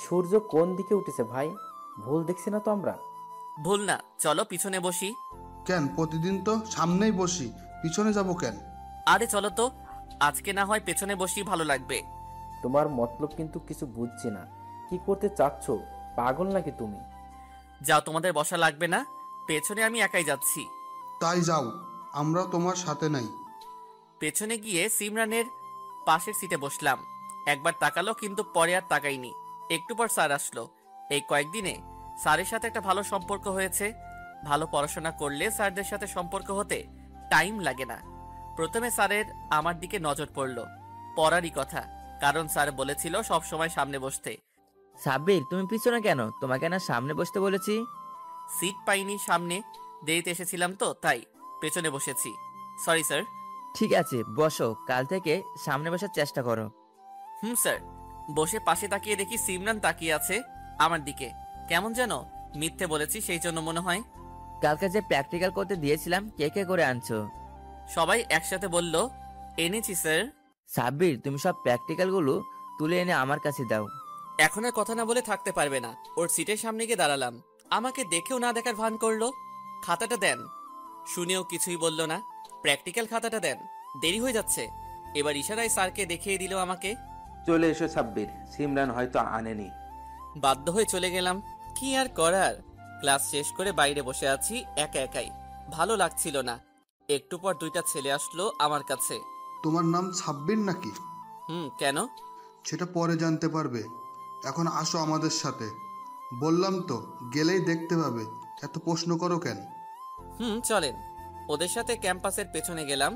সূর্য কোন দিকে উঠেছে ভাই? ভুল দেখছি না তো আমরা? ভুল না, চলো পিছনে বসি। কেন, প্রতিদিন তো সামনেই বসি, পিছনে যাব কেন? আরে চলো তো, আজকে না হয় পেছনে বসি, ভালো লাগবে। তোমার মতলব কিন্তু কিছু বুঝছি না, কি করতে চাচ্ছ? পাগল নাকি তুমি? যাও, তোমাদের বসা লাগবে না, পেছনে আমি একাই যাচ্ছি। তাই যাও, আমরা তোমার সাথে নাই। পেছনে গিয়ে সিমরানের পাশের সিটে বসলাম। একবার তাকালো, কিন্তু পরে আর তাকাইনি। একটু পর স্যার আসলো। এই কয়েকদিনে স্যারের সাথে একটা ভালো সম্পর্ক হয়েছে। ভালো পড়াশোনা করলে স্যারদের সাথে সম্পর্ক হতে টাইম লাগে না। প্রথমে স্যারের আমার দিকে নজর পড়ল, পড়ারই কথা, কারণ স্যার বলেছিল সব সময় সামনে বসতে। সাব্বির, তুমি পিছনে কেন? তোমাকে না সামনে বসতে বলেছি? সিট পাইনি সামনে, দেরিতে এসেছিলাম তো তাই পেছনে বসেছি। Sorry sir. ঠিক আছে, বসো, কাল থেকে সামনে বসার চেষ্টা করো। স্যার। বসে পাশে তাকিয়ে দেখি সিমরান তাকিয়ে আছে আমার দিকে। কেমন যেন মিথ্যে বলেছি সেই জন্য মনে হয়। কালকে যে প্র্যাকটিক্যাল করতে দিয়েছিলাম, কে কে করে আনছো? সবাই একসাথে বলল, এনেছি স্যার। সাব্বির, তুমি সব প্র্যাকটিক্যালগুলো তুলে এনে আমার কাছে দাও। এখন আর কথা না বলে থাকতে পারবে না। ওর সিটের সামনে গিয়ে দাঁড়ালাম। আমাকে দেখেও না দেখার ভান করলো। খাতাটা দেন, শুনেও কিছুই বলল না। প্র্যাকটিক্যাল খাতাটা দেন, দেরি হয়ে যাচ্ছে। এবার ইশারায় স্যারকে দেখিয়ে দিল আমাকে। চলে এসো সাব্বির, সিমরান হয়তো আনেনি। বাধ্য হয়ে চলে গেলাম, কি আর করার। ক্লাস শেষ করে বাইরে বসে আছি একা একাই, ভালো লাগছিল না। একটু পর দুইটা ছেলে আসলো আমার কাছে। তোমার নাম সাব্বির নাকি? কেন? সেটা পরে জানতে পারবে, এখন আসো আমাদের সাথে। বললাম তো, গেলেই দেখতে পাবে, এত প্রশ্ন করো কেন? চলেন। ওদের সাথে ক্যাম্পাসের পেছনে গেলাম।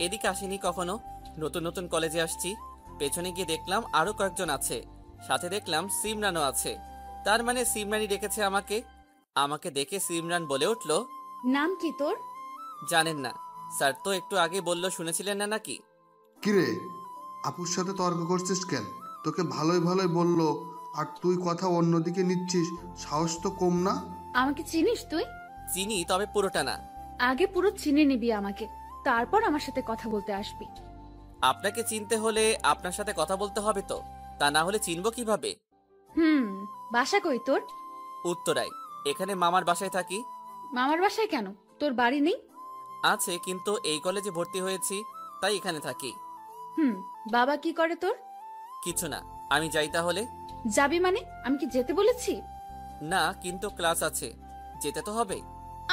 এদিকে আসিনি কখনো, নতুন নতুন কলেজে আসছি। পেছনে গিয়ে দেখলাম আরো কয়েকজন আছে, সাথে দেখলাম সিমরানও আছে। তার মানে সিমরানই ডেকেছে আমাকে। আমাকে দেখে সিমরান বলে উঠল, নাম কি তোর? জানেন না? স্যার তো একটু আগে বললো, শুনেছিলেন না নাকি? কিরে, আপুর সাথে তর্ক করছিস কেন? তোকে ভালোই ভালোই বললো, আর তুই কথা অন্যদিকে নিচ্ছিস, সাহস তো কম না? আমাকে চিনিস তুই? চিনি, তবে পুরোটা না। আগে পুরো চিনে নিবি আমাকে, তারপর আমার সাথে কথা বলতে আসবি। আপনাকে চিনতে হলে আপনার সাথে কথা বলতে হবে তো, তা না হলে চিনবো কিভাবে? বাসা কই তোর? উত্তরায়, এখানে মামার বাসায় থাকি। মামার বাসায় কেন? তোর বাড়ি নেই? আছে, কিন্তু এই কলেজে ভর্তি হয়েছি, তাই এখানে থাকি। বাবা কি করে তোর? কিছু না, আমি যাই তাহলে। যাবি মানে? আমি কি যেতে বলেছি? না, কিন্তু ক্লাস আছে, যেতে তো হবে।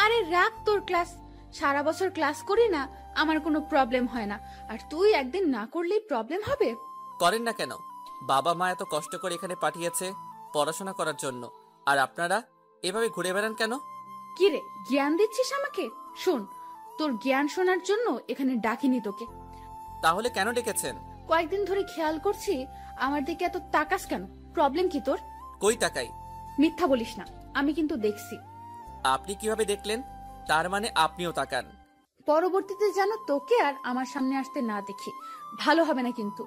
আরে রাখ তোর ক্লাস, সারা বছর ক্লাস করি না, আমার কোনো প্রবলেম হয় না, আর তুই একদিন না করলেই প্রবলেম হবে। করেন না কেন? বাবা মা এত কষ্ট করে এখানে পাঠিয়েছে পড়াশোনা করার জন্য, আর আপনারা এভাবে ঘুরে বেড়ান কেন? কি রে, জ্ঞান দিচ্ছিস আমাকে? শোন, তোর জ্ঞান শোনার জন্য এখানে ডাকিনি তোকে। তাহলে কেন ডেকেছেন? কয়েকদিন ধরে খেয়াল করছি আমার দিকে এত তাকাস কেন? প্রবলেম কি তোর? কই তাকাই? মিথ্যা বলিস না, আমি কিন্তু দেখছি। আপনি কিভাবে দেখলেন? তার মানে আপনিও তাকান। পরবর্তীতে যেন তোকে আর আমার সামনে আসতে না দেখি, ভালো হবে না কিন্তু।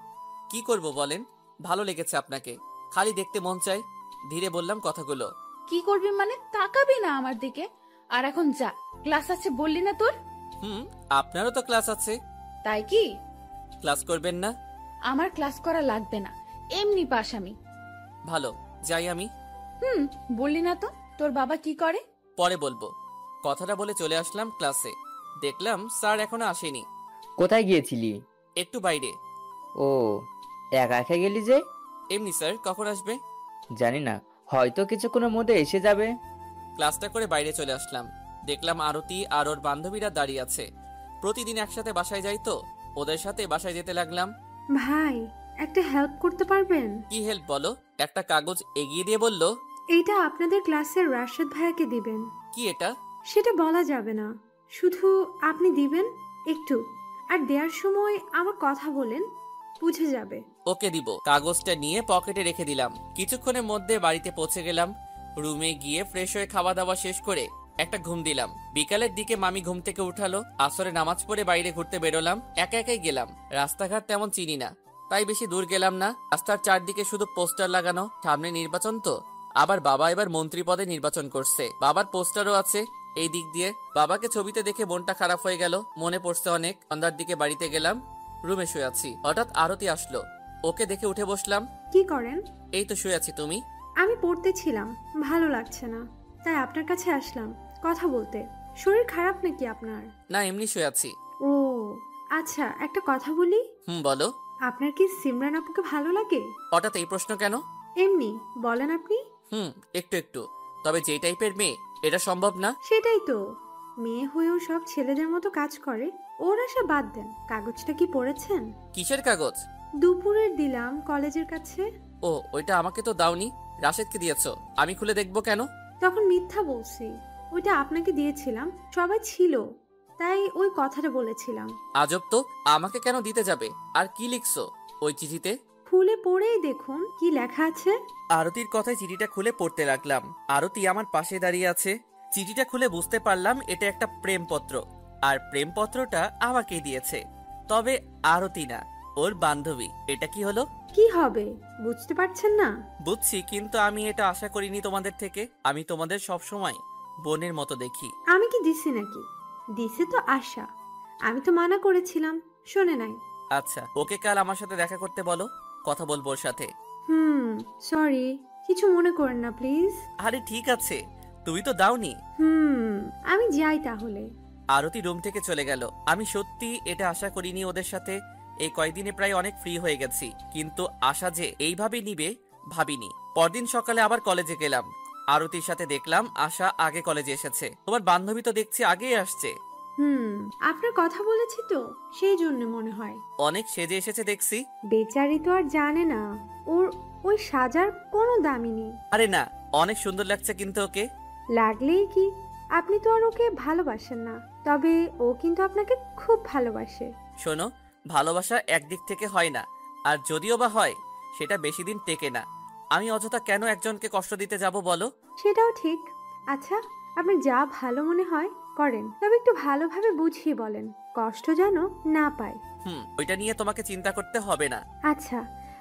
কি করব বলেন? ভালো লেগেছে আপনাকে, খালি দেখতে মন চায়। ধীরে বললাম কথাগুলো। কি করবি মানে? তাকাবি না আমার দিকে? আর এখন যা, ক্লাস আছে বললি না তোর? আপনারও তো ক্লাস আছে। তাই কি? ক্লাস করবেন না? আমার ক্লাস করা লাগবে না, এমনি পাস আমি। ভালো, যাই আমি। বললি না তো তোর বাবা কি করে? পরে বলবো। কথাটা বলে চলে আসলাম ক্লাসে। দেখলাম স্যার এখনো আসেনি। কোথায় গিয়েছিলি? একটু বাইরে। ও, একা একা গেলি যে? এমনি স্যার, কখন আসবে? জানি না, হয়তো কিছুক্ষণের মধ্যে এসে যাবে। ক্লাসটা করে বাইরে চলে আসলাম। দেখলাম আরতি আর ওর বান্ধবীরা দাঁড়িয়ে আছে। প্রতিদিন একসাথে বাসায় যাই তো, ওদের সাথে বাসায় যেতে লাগলাম। ভাই, একটা হেল্প করতে পারবেন? কি হেল্প বলো? একটা কাগজ এগিয়ে দিয়ে বলল, এইটা আপনাদের ক্লাসের রাশেদ ভাইয়াকে দিবেন। কি এটা? সেটা বলা যাবে না, শুধু আপনি দিবেন একটু, আর দেওয়ার সময় আমার কথা বলেন, বুঝে যাবে। ওকে দিব। কাগজটা নিয়ে পকেটে রেখে দিলাম। কিছুক্ষণের মধ্যে বাড়িতে পৌঁছে গেলাম। রুমে গিয়ে ফ্রেশ হয়ে খাওয়া দাওয়া শেষ করে একটা ঘুম দিলাম। বিকালের দিকে মামি ঘুম থেকে উঠালো। আসরে নামাজ পড়ে বাইরে ঘুরতে বেরোলাম। একা একাই গেলাম। রাস্তাঘাট তেমন চিনি না, তাই বেশি দূর গেলাম না। রাস্তার চারদিকে শুধু পোস্টার লাগানো, সামনে নির্বাচন তো। আবার বাবা এবার মন্ত্রী পদে নির্বাচন করছে, বাবার পোস্টারও আছে এই দিক দিয়ে। বাবাকে ছবিতে দেখে মনটা খারাপ হয়ে গেল, মনে পড়ছে অনেক। সন্ধ্যার দিকে বাড়িতে গেলাম, রুমে শুয়ে আছি। হঠাৎ আরতি আসলো, ওকে দেখে উঠে বসলাম। কি করেন? এই তো শুয়ে আছি। তুমি? আমি পড়তেছিলাম, ভালো লাগছে না, তাই আপনার কাছে আসলাম কথা বলতে। শরীর খারাপ নাকি আপনার? না, এমনি শুয়ে আছি। ও আচ্ছা, একটা কথা বলি। বলো। আপনার কি সিমরান আপুকে ভালো লাগে? হঠাৎ এই প্রশ্ন কেন? এমনি বলেন আপনি। একটু একটু, তবে যে টাইপের মেয়ে এটা সম্ভব না। সেটাই তো, মেয়ে হয়েও সব ছেলেদের মতো কাজ করে। ওর আশা বাদ দেন, কাগজটা কি পড়েছেন? কিসের কাগজ? দুপুরের দিলাম কলেজের কাছে। ও, ওইটা আমাকে তো দাওনি, রাশেদকে দিয়েছো। আমি খুলে দেখবো কেন? তখন মিথ্যা বলছি, ওইটা আপনাকে দিয়েছিলাম, সবাই ছিল তাই ওই কথাটা বলেছিলাম। আজব তো, আমাকে কেন দিতে যাবে? আর কি লিখছো ওই চিঠিতে? খুলে পড়েই দেখুন কি লেখা আছে। আরতির কথায় চিঠিটা খুলে পড়তে লাগলাম। আরতি আমার পাশে দাঁড়িয়ে আছে। চিঠিটা খুলে বুঝতে পারলাম এটা একটা প্রেমপত্র, আর প্রেমপত্রটা আমাকে দিয়েছে। তবে আরতি না, ওর বান্ধবী। এটা কি হলো? কি হবে বুঝতে পারছেন না? বুঝছি, কিন্তু আমি এটা আশা করিনি তোমাদের থেকে। আমি তোমাদের সব সময় বোনের মতো দেখি। আমি কি দিছি নাকি? দিছে তো আশা, আমি তো মানা করেছিলাম, শোনে নাই। আচ্ছা, ওকে কাল আমার সাথে দেখা করতে বলো, কথা বলবো ওর সাথে। সরি, কিছু মনে করেন না প্লিজ। আরে ঠিক আছে, তুমি তো দাওনি। আমি যাই তাহলে। আরতি রুম থেকে চলে গেল। আমি সত্যি এটা আশা করিনি ওদের সাথে এই কয়েকদিনে প্রায় অনেক ফ্রি হয়ে গেছি, কিন্তু আশা যে এইভাবে নিবে ভাবিনি। পরদিন সকালে আবার কলেজে গেলাম। আরতির সাথে দেখলাম আশা আগে কলেজে এসেছে। তোমার বান্ধবী তো দেখছি আগেই আসছে। আপনার কথা বলেছি তো, সেই জন্য মনে হয়। অনেক সেজে এসেছে দেখছি। বেচারি তো আর জানে না ওর ওই সাজার কোনো দামই নেই। আরে না, অনেক সুন্দর লাগছে কিন্তু ওকে। লাগলেই কি, আপনি তো আর ওকে ভালোবাসেন না, তবে ও কিন্তু আপনাকে খুব ভালোবাসে। শোনো, ভালোবাসা একদিক থেকে হয় না, আর যদিও বা হয় সেটা বেশি দিন টেকে না। আমি অযথা কেন একজনকে কষ্ট দিতে যাব বলো? সেটাও ঠিক। আচ্ছা, আপনার যা ভালো মনে হয় করেন, তবে একটু ভালোভাবে বুঝিয়ে বলেন, কষ্ট যেন না পায়। ওইটা নিয়ে তোমাকে চিন্তা করতে হবে না। আচ্ছা,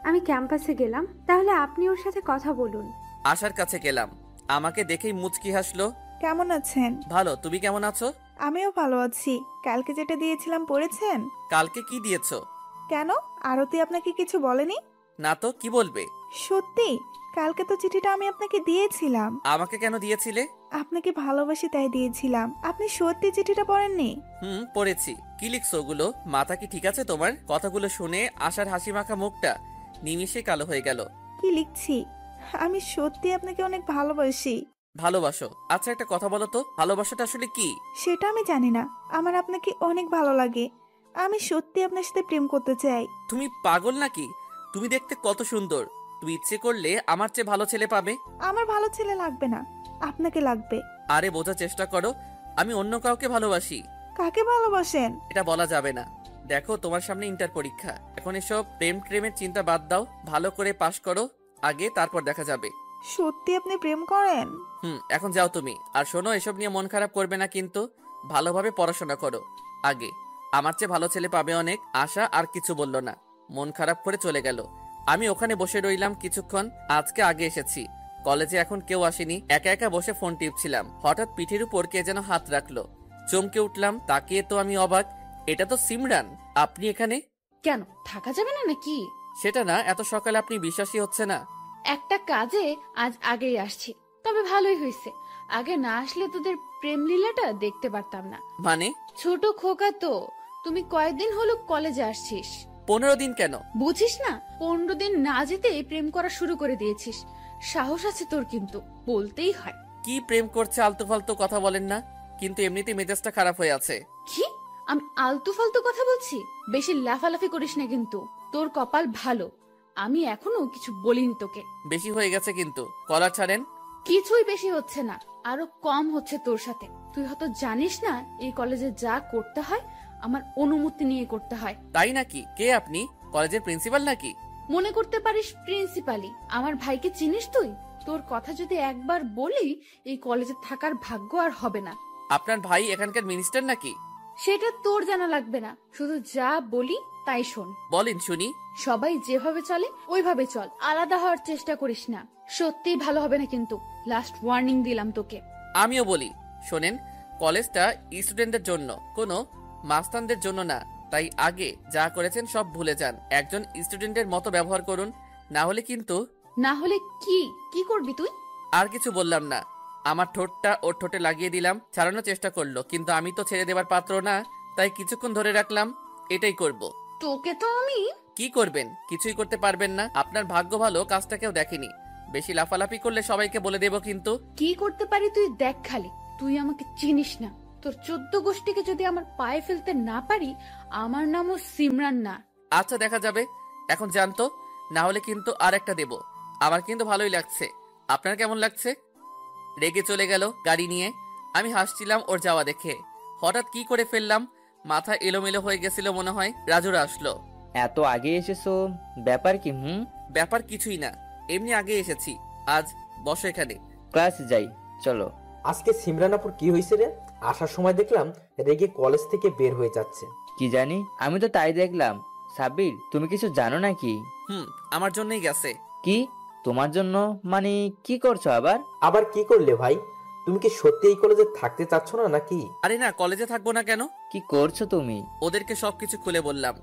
আমি ক্যাম্পাসে গেলাম, তাহলে আপনি ওর সাথে কথা বলুন। আশার কাছে গেলাম, আমাকে দেখেই মুচকি হাসলো। কেমন আছেন? ভালো, তুমি কেমন আছো? আমিও ভালো আছি। কালকে যেটা দিয়েছিলাম পড়েছেন? কালকে কি দিয়েছো? কেন, আরতি আপনাকে কিছু বলেনি? না তো, কি বলবে? সত্যি, কালকে তো চিঠিটা আমি আপনাকে দিয়েছিলাম। আমাকে কেন দিয়েছিলে? আপনাকে ভালোবাসি তাই দিয়েছিলাম। আপনি সত্যি চিঠিটা পড়েননি? পড়েছি। কি লিখছো ওগুলো? মাথা কি ঠিক আছে তোমার? কথাগুলো শুনে আশার হাসি মাখা মুখটা নিমিষে কালো হয়ে গেল। কি লিখছি? আমি সত্যি আপনাকে অনেক ভালোবাসি। ভালোবাসো? আচ্ছা, একটা কথা বলো তো, ভালোবাসাটা আসলে কি? সেটা আমি জানি না, আমার আপনাকে অনেক ভালো লাগে। আমি সত্যি আপনার সাথে প্রেম করতে চাই। তুমি পাগল নাকি? তুমি দেখতে কত সুন্দর। তুমি ইচ্ছে করলে আমার চেয়ে ভালো ছেলে পাবে। আমার ভালো ছেলে লাগবে না, আপনাকে লাগবে। আরে বোঝার চেষ্টা করো, আমি অন্য কাউকে ভালোবাসি। কাকে ভালোবাসেন? এটা বলা যাবে না। দেখো, তোমার সামনে ইন্টার পরীক্ষা, এখন এসব প্রেমের চিন্তা বাদ দাও। ভালো করে পাশ করো আগে, তারপর দেখা যাবে। সত্যি আপনি প্রেম করেন? এখন যাও তুমি। আর শোনো, এসব নিয়ে মন খারাপ করবে না কিন্তু। ভালোভাবে পড়াশোনা করো আগে। আমার চেয়ে ভালো ছেলে পাবে অনেক। আশা আর কিছু বলল না, মন খারাপ করে চলে গেল। আমি ওখানে বসে রইলাম কিছুক্ষণ। আজকে আগে এসেছি, কলেজে এখন কেউ আসেনি। একা একা বসে ফোন টিপছিলাম, হঠাৎ পিঠের উপর কে যেন হাত রাখলো। চমকে উঠলাম, তাকিয়ে তো আমি অবাক। এটা তো সিমরান। আপনি এখানে? কেন, থাকা যাবে না নাকি? সেটা না, এত সকালে আপনি বিশ্বাসই হচ্ছে না। একটা কাজে আজ আগেই আসছি, তবে ভালোই হয়েছে। আগে না আসলে তোদের প্রেম লীলাটা দেখতে পারতাম না। মানে? ছোট খোকা তো, তুমি কয়েকদিন হলো কলেজে আসছিস। 15 দিন কেন? বুঝিস না? 15 দিন না যেতেই প্রেম করা শুরু করে দিয়েছিস। সাহস আছে তোর, কিন্তু বলতেই হয়। কি প্রেম করছে? আলতু ফালতু কথা বলেন না, কিন্তু এমনিতে মেজাজটা খারাপ হয়ে আছে। কি? আমি আলতু ফালতু কথা বলছি? বেশি লাফালাফি করিস না কিন্তু। তোর কপাল ভালো, আমি এখনো কিছু বলিনি তোকে। বেশি হয়ে গেছে কিন্তু, কলার ছাড়েন। কিছুই বেশি হচ্ছে না, আরো কম হচ্ছে তোর সাথে। তুই হয়তো জানিস না, এই কলেজে যা করতে হয় আমার অনুমতি নিয়ে করতে হয়। তাই নাকি? কে আপনি? কলেজের প্রিন্সিপাল নাকি? মনে করতে পারিস প্রিন্সিপালি। আমার ভাইকে চিনিস তুই? তোর কথা যদি একবার বলি, এই কলেজে থাকার ভাগ্য আর হবে না। আপনার ভাই এখানকার মিনিস্টার নাকি? সেটা তোর জানা লাগবে না, শুধু যা বলি তাই শোন। বলেন শুনি। সবাই যেভাবে চলে ওইভাবে চল, আলাদা হওয়ার চেষ্টা করিস না। সত্যিই ভালো হবে না কিন্তু, লাস্ট ওয়ার্নিং দিলাম তোকে। আমিও বলি, শোনেন, কলেজটা স্টুডেন্টদের জন্য, কোনো মাস্তানদের জন্য না। তাই আগে যা করেছেন সব ভুলে যান। একজন স্টুডেন্টের মতো ব্যবহার করুন, না হলে কিন্তু। না হলে কি? কি করবি তুই? আর কিছু বললাম না। আমার ঠোঁটটা ওর ঠোঁটে লাগিয়ে দিলাম। ছাড়ানোর চেষ্টা করলো, কিন্তু আমি তো ছেড়ে দেবার পাত্র না, তাই কিছুক্ষণ ধরে রাখলাম। এটাই করব। তোকে তো আমি। কি করবেন? কিছুই করতে পারবেন না। আপনার ভাগ্য ভালো, কাজটা কেউ দেখেনি। বেশি লাফালাফি করলে সবাইকে বলে দেব কিন্তু। কি করতে পারি তুই দেখ খালি। তুই আমাকে চিনিস না। তোর 14 গোষ্ঠীকে যদি আমার পায়ে ফেলতে না পারি, আমার নামও সিমরান না। আচ্ছা, দেখা যাবে। এখন জানতো, না হলে কিন্তু আর একটা দেব। আমার কিন্তু ভালোই লাগছে। আপনার কেমন লাগছে? রেগে চলে গেল গাড়ি নিয়ে। আমি হাসছিলাম ওর যাওয়া দেখে। হঠাৎ কি করে ফেললাম, মাথা এলোমেলো হয়ে গেছিল মনে হয়। রাজুরা আসলো। এত আগে এসেছো, ব্যাপার কি? ব্যাপার কিছুই না, এমনি আগে এসেছি। আজ বসো এখানে। ক্লাস যাই, চলো। আজকে সিমরানাপুর কি হয়েছে রে? আসার সময় দেখলাম রেগে কলেজ থেকে বের হয়ে যাচ্ছে। কি জানি, আমি তো তাই দেখলাম। সাব্বির, তুমি কিছু জানো নাকি? আমার জন্যই গেছে। কি তোমার জন্য? মানে কি করছো আবার? আবার কি করলে ভাই? তুমি কি সত্যি এই কলেজে থাকতে চাচ্ছ না নাকি? আরে না, কলেজে থাকবো না কেন? কি করছো তুমি? ওদেরকে সবকিছু খুলে বললাম।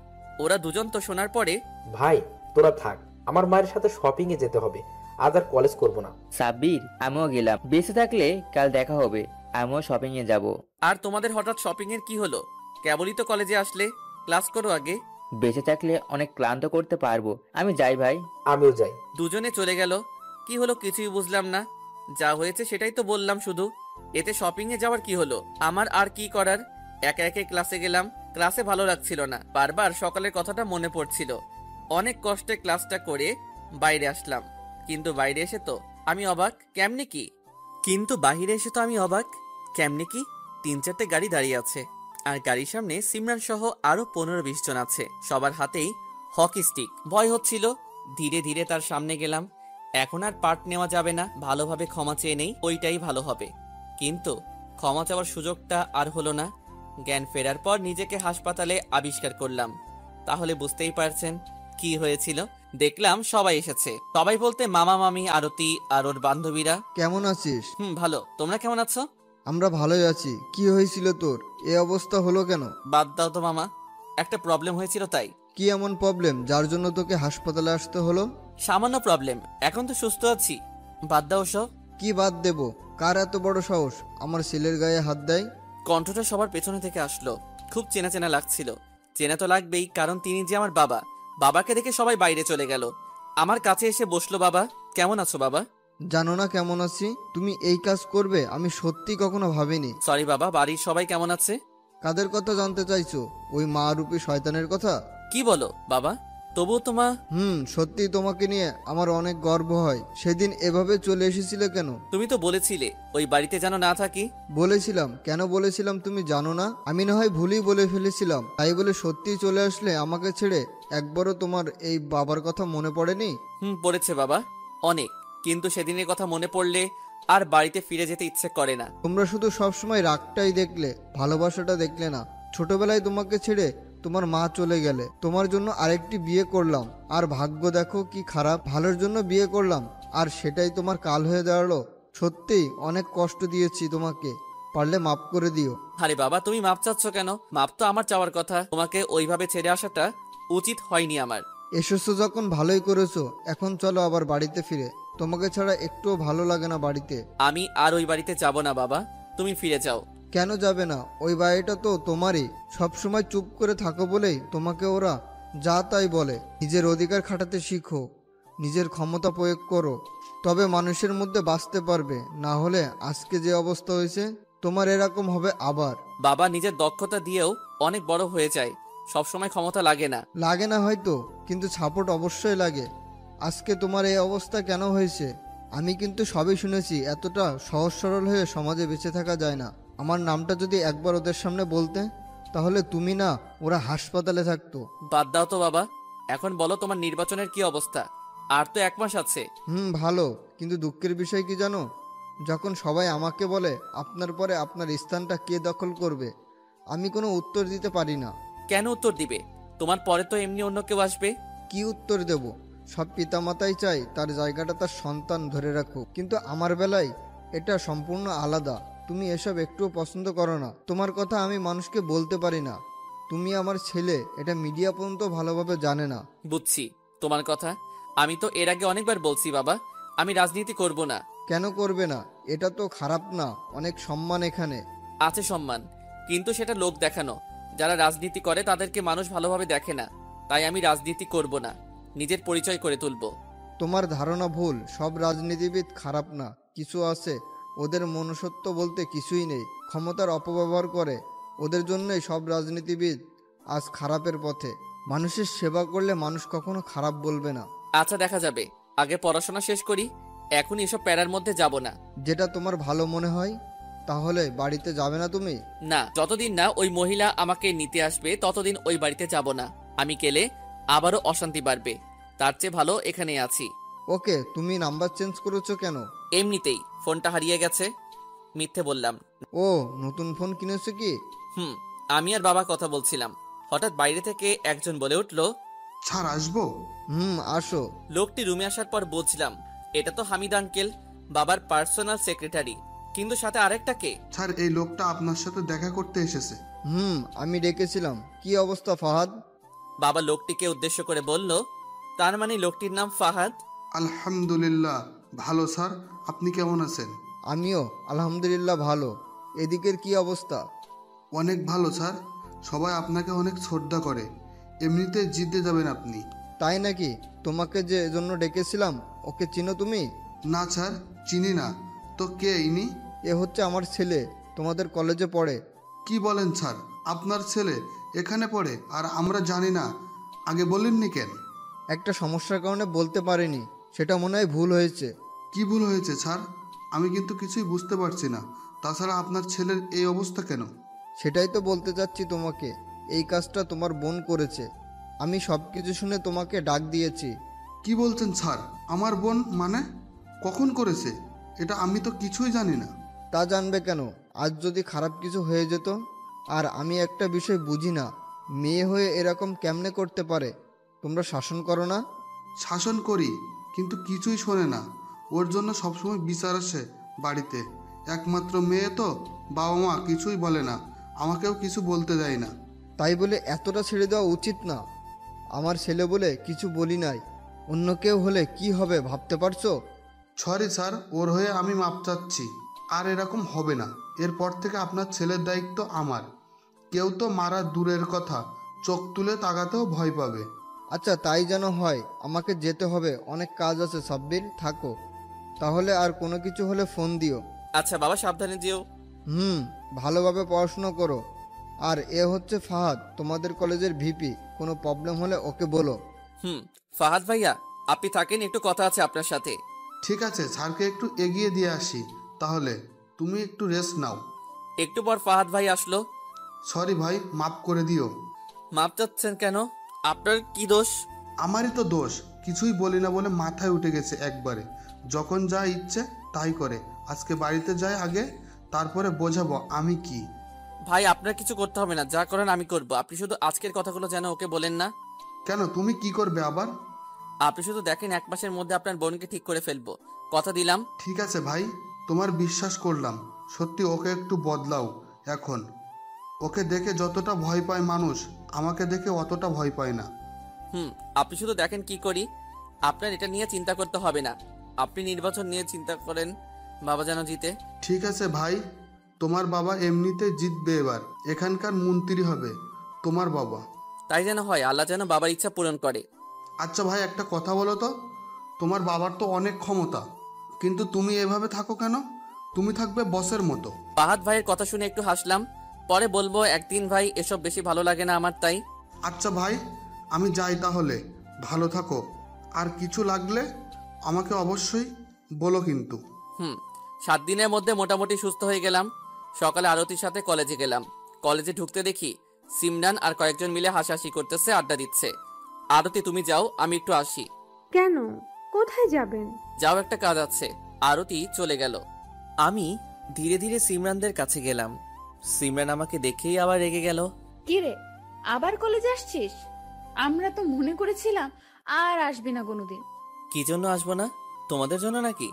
ওরা দুজন তো শোনার পরে। ভাই তোরা থাক, আমার মায়ের সাথে শপিং এ যেতে হবে, আজ আর কলেজ করবো না। সাব্বির, আমিও গেলাম। বেঁচে থাকলে কাল দেখা হবে, আমিও শপিং এ যাব। আর তোমাদের হঠাৎ শপিং এর কি হলো? কেবলই তো কলেজে আসলে, ক্লাস করো আগে। বেঁচে থাকলে অনেক ক্লান্ত করতে পারবো। আমি যাই ভাই। আমিও যাই। দুজনে চলে গেল। কি হলো কিছুই বুঝলাম না। যা হয়েছে সেটাই তো বললাম শুধু। এতে শপিং এ যাওয়ার কি হলো? আমার আর কি করার? একা একা ক্লাসে গেলাম। ক্লাসে ভালো লাগছিল না, বারবার সকালের কথাটা মনে পড়ছিল। অনেক কষ্টে ক্লাসটা করে বাইরে আসলাম, কিন্তু বাইরে এসে তো আমি অবাক। কেমনে কি? কিন্তু বাহিরে এসে তো আমি অবাক। কেমনে কি? 3-4টে গাড়ি দাঁড়িয়ে আছে, আর গাড়ির সামনে সিমরান সহ আরো 15-20 জন আছে। সবার হাতেই হকি স্টিক। ভয় হচ্ছিল। ধীরে ধীরে তার সামনে গেলাম। এখন আর পার্ট নেওয়া যাবে না, ভালোভাবে ক্ষমা চেয়ে নেই, ওইটাই ভালো হবে। কিন্তু ক্ষমা চাওয়ার সুযোগটা আর হলো না। জ্ঞান ফেরার পর নিজেকে হাসপাতালে আবিষ্কার করলাম। তাহলে বুঝতেই পারছেন কি হয়েছিল। দেখলাম সবাই এসেছে। সবাই বলতে মামা, মামি, আরতি আর ওর বান্ধবীরা। কেমন আছিস? ভালো। তোমরা কেমন আছো? আমরা ভালোই আছি। কি হয়েছিল তোর? এ অবস্থা হলো কেন? বাদ দাও তো মামা, একটা প্রবলেম হয়েছিল তাই। কি এমন প্রবলেম যার জন্য তোকে হাসপাতালে আসতে হলো? সামান্য প্রবলেম, এখন তো সুস্থ আছি। বাদ দাও সব। কি বাদ দেব? কার এত বড় সাহস আমার ছেলের গায়ে হাত দেয়? কণ্ঠটা সবার পেছনে থেকে আসলো। খুব চেনা চেনা লাগছিল। চেনা তো লাগবেই, কারণ তিনি যে আমার বাবা। বাবাকে দেখে সবাই বাইরে চলে গেল। আমার কাছে এসে বসলো। বাবা, কেমন আছো বাবা? জানো না কেমন আছি? তুমি এই কাজ করবে আমি সত্যি কখনো ভাবিনি। সরি বাবা। বাড়ির সবাই কেমন আছে? কাদের কথা জানতে চাইছো? ওই মা রূপী শয়তানের কথা? কি বলো বাবা? তবুও তোমা সত্যি তোমাকে নিয়ে আমার অনেক গর্ব হয়। সেদিন এভাবে চলে এসেছিলে কেন? তুমি তো বলেছিলে ওই বাড়িতে যেন না থাকি। বলেছিলাম। কেন বলেছিলাম তুমি জানো না? আমি না হয় ভুলই বলে ফেলেছিলাম, তাই বলে সত্যি চলে আসলে আমাকে ছেড়ে। একবারও তোমার এই বাবার কথা মনে পড়েনি? পড়েছে বাবা, অনেক। কিন্তু সেদিনের কথা মনে পড়লে আর বাড়িতে ফিরে যেতে ইচ্ছে করে না। তোমরা শুধু সবসময় রাগটাই দেখলে, ভালোবাসাটা দেখলে না। ছোটবেলায় তোমাকে ছেড়ে তোমার মা চলে গেলে, তোমার জন্য আরেকটি বিয়ে করলাম। আর ভাগ্য দেখো কি খারাপ, ভালোর জন্য বিয়ে করলাম আর সেটাই তোমার কাল হয়ে দাঁড়ালো। সত্যিই অনেক কষ্ট দিয়েছি তোমাকে, পারলে মাফ করে দিও। আরে বাবা, তুমি মাপ চাচ্ছ কেন? মাপ তো আমার চাওয়ার কথা। তোমাকে ওইভাবে ছেড়ে আসাটা উচিত হয়নি আমার। এসেছো যখন ভালোই করেছো। এখন চলো আবার বাড়িতে ফিরে। তোমাকে ছাড়া একটুও ভালো লাগে না বাড়িতে। আমি আর ওই বাড়িতে যাব না বাবা, তুমি ফিরে যাও। কেন যাবে না? ওই বাড়িটা তো তোমারই। সবসময় চুপ করে থাকো বলেই তোমাকে ওরা যা তাই বলে। নিজের অধিকার খাটাতে শিখো, নিজের ক্ষমতা প্রয়োগ করো, তবে মানুষের মধ্যে বাঁচতে পারবে। না হলে আজকে যে অবস্থা হয়েছে তোমার এরকম হবে আবার। বাবা নিজের দক্ষতা দিয়েও অনেক বড় হয়ে যায়, সবসময় ক্ষমতা লাগে না। লাগে না হয়তো, কিন্তু সাপোর্ট অবশ্যই লাগে। আজকে তোমার এই অবস্থা কেন হয়েছে আমি কিন্তু সবই শুনেছি। এতটা সহজ সরল হয়ে সমাজে বেঁচে থাকা যায় না। আমার নামটা যদি একবার ওদের সামনে বলতে, তাহলে তুমি না ওরা হাসপাতালে থাকতো। বাদ দাও তো বাবা। এখন বলো তোমার নির্বাচনের কি অবস্থা? আর তো 1 মাস আছে। ভালো, কিন্তু দুঃখের বিষয় কি জানো? যখন সবাই আমাকে বলে আপনার পরে আপনার স্থানটা কে দখল করবে, আমি কোনো উত্তর দিতে পারি না। কেন উত্তর দিবে? তোমার পরে তো এমনি অন্য কেউ আসবে। কি উত্তর দেব? সব পিতামাতাই চাই তার জায়গাটা তার সন্তান ধরে রাখুক, কিন্তু আমার বেলায় এটা সম্পূর্ণ আলাদা। তুমি এসব একটুও পছন্দ করো না। তোমার কথা আমি মানুষকে বলতে পারি না। তুমি আমার ছেলে, এটা মিডিয়া পর্যন্ত ভালোভাবে জানে না। বুঝছি তোমার কথা। আমি তো এর আগে অনেকবার বলছি বাবা, আমি রাজনীতি করব না। কেন করবে না? এটা তো খারাপ না, অনেক সম্মান এখানে। আছে সম্মান, কিন্তু সেটা লোক দেখানো। যারা রাজনীতি করে তাদেরকে মানুষ ভালোভাবে দেখে না। তাই আমি রাজনীতি করব না, নিজের পরিচয় করে তুলব। তোমার ধারণা ভুল। সব রাজনীতিবিদ খারাপ না, কিছু আছে ওদের মনুষ্যত্ব বলতে কিছুই নেই, ক্ষমতার অপব্যবহার করে। ওদের জন্যই সব রাজনীতিবিদ আজ খারাপের পথে। মানুষের সেবা করলে মানুষ কখনো খারাপ বলবে না। আচ্ছা দেখা যাবে, আগে পড়াশোনা শেষ করি, এখন এসব প্যারার মধ্যে যাব না। যেটা তোমার ভালো মনে হয়। তাহলে বাড়িতে যাবে না তুমি? না, যতদিন না ওই মহিলা আমাকে নিতে আসবে ততদিন ওই বাড়িতে যাব না। আমি গেলে আবারও অশান্তি বাড়বে, তার চেয়ে ভালো এখানে আছি। ওকে, তুমি নাম্বার চেঞ্জ করেছো কেন? এমনিতেই ফোনটা হারিয়ে গেছে। মিথ্যে বললাম। ও, নতুন ফোন কিনেছো কি? আমি আর বাবা কথা বলছিলাম, হঠাৎ বাইরে থেকে একজন বলে উঠলো, স্যার আসবো? আসো। লোকটি রুমে আসার পর বুঝলাম এটা তো হামিদ আঙ্কেল, বাবার পার্সোনাল সেক্রেটারি। কিন্তু সাথে আরেকটা কে? স্যার, এই লোকটা আপনার সাথে দেখা করতে এসেছে। আমি ডেকেছিলাম। কি অবস্থা ফাহাদ? বাবা লোকটিকে উদ্দেশ্য করে বলল, তার মানে লোকটির নাম ফাহাদ? আলহামদুলিল্লাহ ভালো স্যার, আপনি কেমন আছেন? আমিও আলহামদুলিল্লাহ ভালো। এদিকের কি অবস্থা? অনেক ভালো স্যার, সবাই আপনাকে অনেক শ্রদ্ধা করে। এমনিতে জিতে যাবেন আপনি। তাই নাকি? তোমাকে যে এজন্য ডেকেছিলাম, ওকে চিনো তুমি? না স্যার, চিনি না। তো কে ইনি? এ হচ্ছে আমার ছেলে, তোমাদের কলেজে পড়ে। কি বলেন স্যার, আপনার ছেলে এখানে পড়ে আর আমরা জানি না? আগে বলেননি কেন? একটা সমস্যার কারণে বলতে পারিনি, সেটা মনে হয় ভুল হয়েছে। কি ভুল হয়েছে স্যার? আমি কিন্তু কিছুই বুঝতে পারছি না। তাছাড়া আপনার ছেলের এই অবস্থা কেন? সেটাই তো বলতে চাচ্ছি তোমাকে। এই কাজটা তোমার বোন করেছে। আমি সব কিছু শুনে তোমাকে ডাক দিয়েছি। কি বলছেন স্যার? আমার বোন মানে? কখন করেছে? এটা আমি তো কিছুই জানি না। তা জানবে কেন? আজ যদি খারাপ কিছু হয়ে যেত। আর আমি একটা বিষয় বুঝি না, মেয়ে হয়ে এরকম কেমনে করতে পারে? তোমরা শাসন করো না? শাসন করি, কিন্তু কিছুই শোনে না। ওর জন্য সবসময় বিচার আসে বাড়িতে। একমাত্র মেয়ে তো, বাবা মা কিছুই বলে না, আমাকেও কিছু বলতে দেয় না। তাই বলে এতটা ছেড়ে দেওয়া উচিত না। আমার ছেলে বলে কিছু বলি নাই, অন্য কেউ হলে কি হবে ভাবতে পারছো? সরি স্যার, ওর হয়ে আমি মাপ চাচ্ছি। আর এরকম হবে না। এরপর থেকে আপনার ছেলের দায়িত্ব আমার। কেউ তো মারা দূরের কথা, চোখ তুলে তাকাতেও ভয় পাবে। আচ্ছা, তাই যেন হয়। আমাকে যেতে হবে, অনেক কাজ আছে। সাব্বির, থাকো তাহলে। আর কোনো কিছু হলে ফোন দিও। আচ্ছা বাবা, সাবধানে যেও। ভালোভাবে পড়াশোনা করো। আর এ হচ্ছে ফাহাদ, তোমাদের কলেজের ভিপি। কোনো প্রবলেম হলে ওকে বলো। ফাহাদ ভাইয়া, আপনি থাকেন, একটু কথা আছে আপনার সাথে। ঠিক আছে, স্যারকে একটু এগিয়ে দিয়ে আসি তাহলে। তুমি একটু রেস্ট নাও। একটু পর ফাহাদ ভাই আসলো। সরি ভাই, মাফ করে দিও। মাপ চাচ্ছেন কেন? আপনার কি দোষ? আমারই তো দোষ। কিছুই বলি না বলে মাথায় উঠে গেছে একবারে। যখন যা ইচ্ছে তাই করে। আজকে বাড়িতে যাই আগে, তারপরে বোঝাবো আমি কি। ভাই, আপনার কিছু করতে হবে না, যা করেন আমি করব। আপনি শুধু আজকের কথাগুলো যেন ওকে বলেন না। কেন, তুমি কি করবে আবার? আপনি শুধু দেখেন, 1 মাসের মধ্যে আপনার বোনকে ঠিক করে ফেলবো, কথা দিলাম। ঠিক আছে ভাই, তোমার বিশ্বাস করলাম। সত্যি ওকে একটু বদলাও এখন। ওকে দেখে যতটা ভয় পায় মানুষ, আমাকে দেখে অতটা ভয় পায় না। আপনি শুধু দেখেন কি করি। আপনার এটা নিয়ে চিন্তা করতে হবে না। আপনি নির্বাচন নিয়ে চিন্তা করেন, বাবা যেন জিতে। ঠিক আছে ভাই, তোমার বাবা এমনিতে জিতবে এবার। এখানকার মন্ত্রী হবে তোমার বাবা। তাই যেন হয়, আল্লাহ যেন বাবার ইচ্ছা পূরণ করে। আচ্ছা ভাই, একটা কথা বলো তো। তোমার বাবার তো অনেক ক্ষমতা, কিন্তু তুমি এভাবে থাকো কেন? তুমি থাকবে বসের মতো। ফাহাদ ভাইয়ের কথা শুনে একটু হাসলাম। পরে বলবো একদিন। ভাই, এসব বেশি ভালো লাগে না আমার, তাই। আচ্ছা ভাই, আমি যাই তাহলে। ভালো থাকো। আর কিছু লাগলে আমাকে অবশ্যই বলো কিন্তু। 7 দিনের মধ্যে মোটামুটি সুস্থ হয়ে গেলাম। সকালে আরতির সাথে কলেজে গেলাম। কলেজে ঢুকতে দেখি সিমরান আর কয়েকজন মিলে হাসাহাসি করতেছে, আড্ডা দিচ্ছে। আরতি, তুমি যাও, আমি একটু আসি। কেন? কোথায় যাবেন? যাও, একটা কাজ আছে। আরতি চলে গেল। আমি ধীরে ধীরে সিমরানদের কাছে গেলাম। সিমরান আমাকে দেখেই আবার রেগে গেল। কি রে, আবার কলেজে আসছিস? আমরা তো মনে করেছিলাম আর আসবি না কোনোদিন। কি জন্য আসবো না? তোমাদের জন্য নাকি?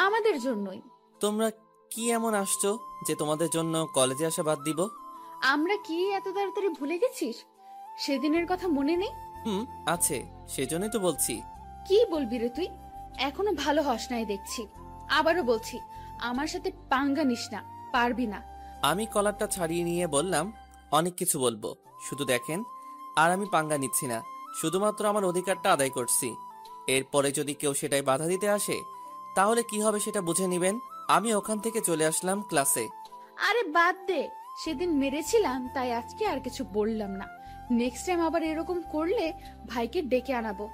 আমাদের জন্যই। তোমরা কি এমন আসছো যে তোমাদের জন্য কলেজে আসা বাদ দিব? আমরা কি এত তাড়াতাড়ি ভুলে গেছিস? সেদিনের কথা মনে নেই? আছে, সেজন্যই তো বলছি। কি বলবি রে তুই? এখনো ভালো হস নাই দেখছি। আবারও বলছি, আমার সাথে পাঙ্গা নিস না, পারবি না। আমি কলারটা ছাড়িয়ে নিয়ে বললাম, অনেক কিছু বলবো, শুধু দেখেন। আর আমি পাঙ্গা নিচ্ছি না, শুধুমাত্র আমার অধিকারটা আদায় করছি। এরপরে যদি কেউ সেটাই বাধা দিতে আসে, তাহলে কি হবে সেটা বুঝে নিবেন। আমি ওখান থেকে চলে আসলাম ক্লাসে। আরে বাদ দে, সেদিন মেরেছিলাম তাই আজকে আর কিছু বললাম না। নেক্সট টাইম আবার এরকম করলে ভাইকে ডেকে আনাবো।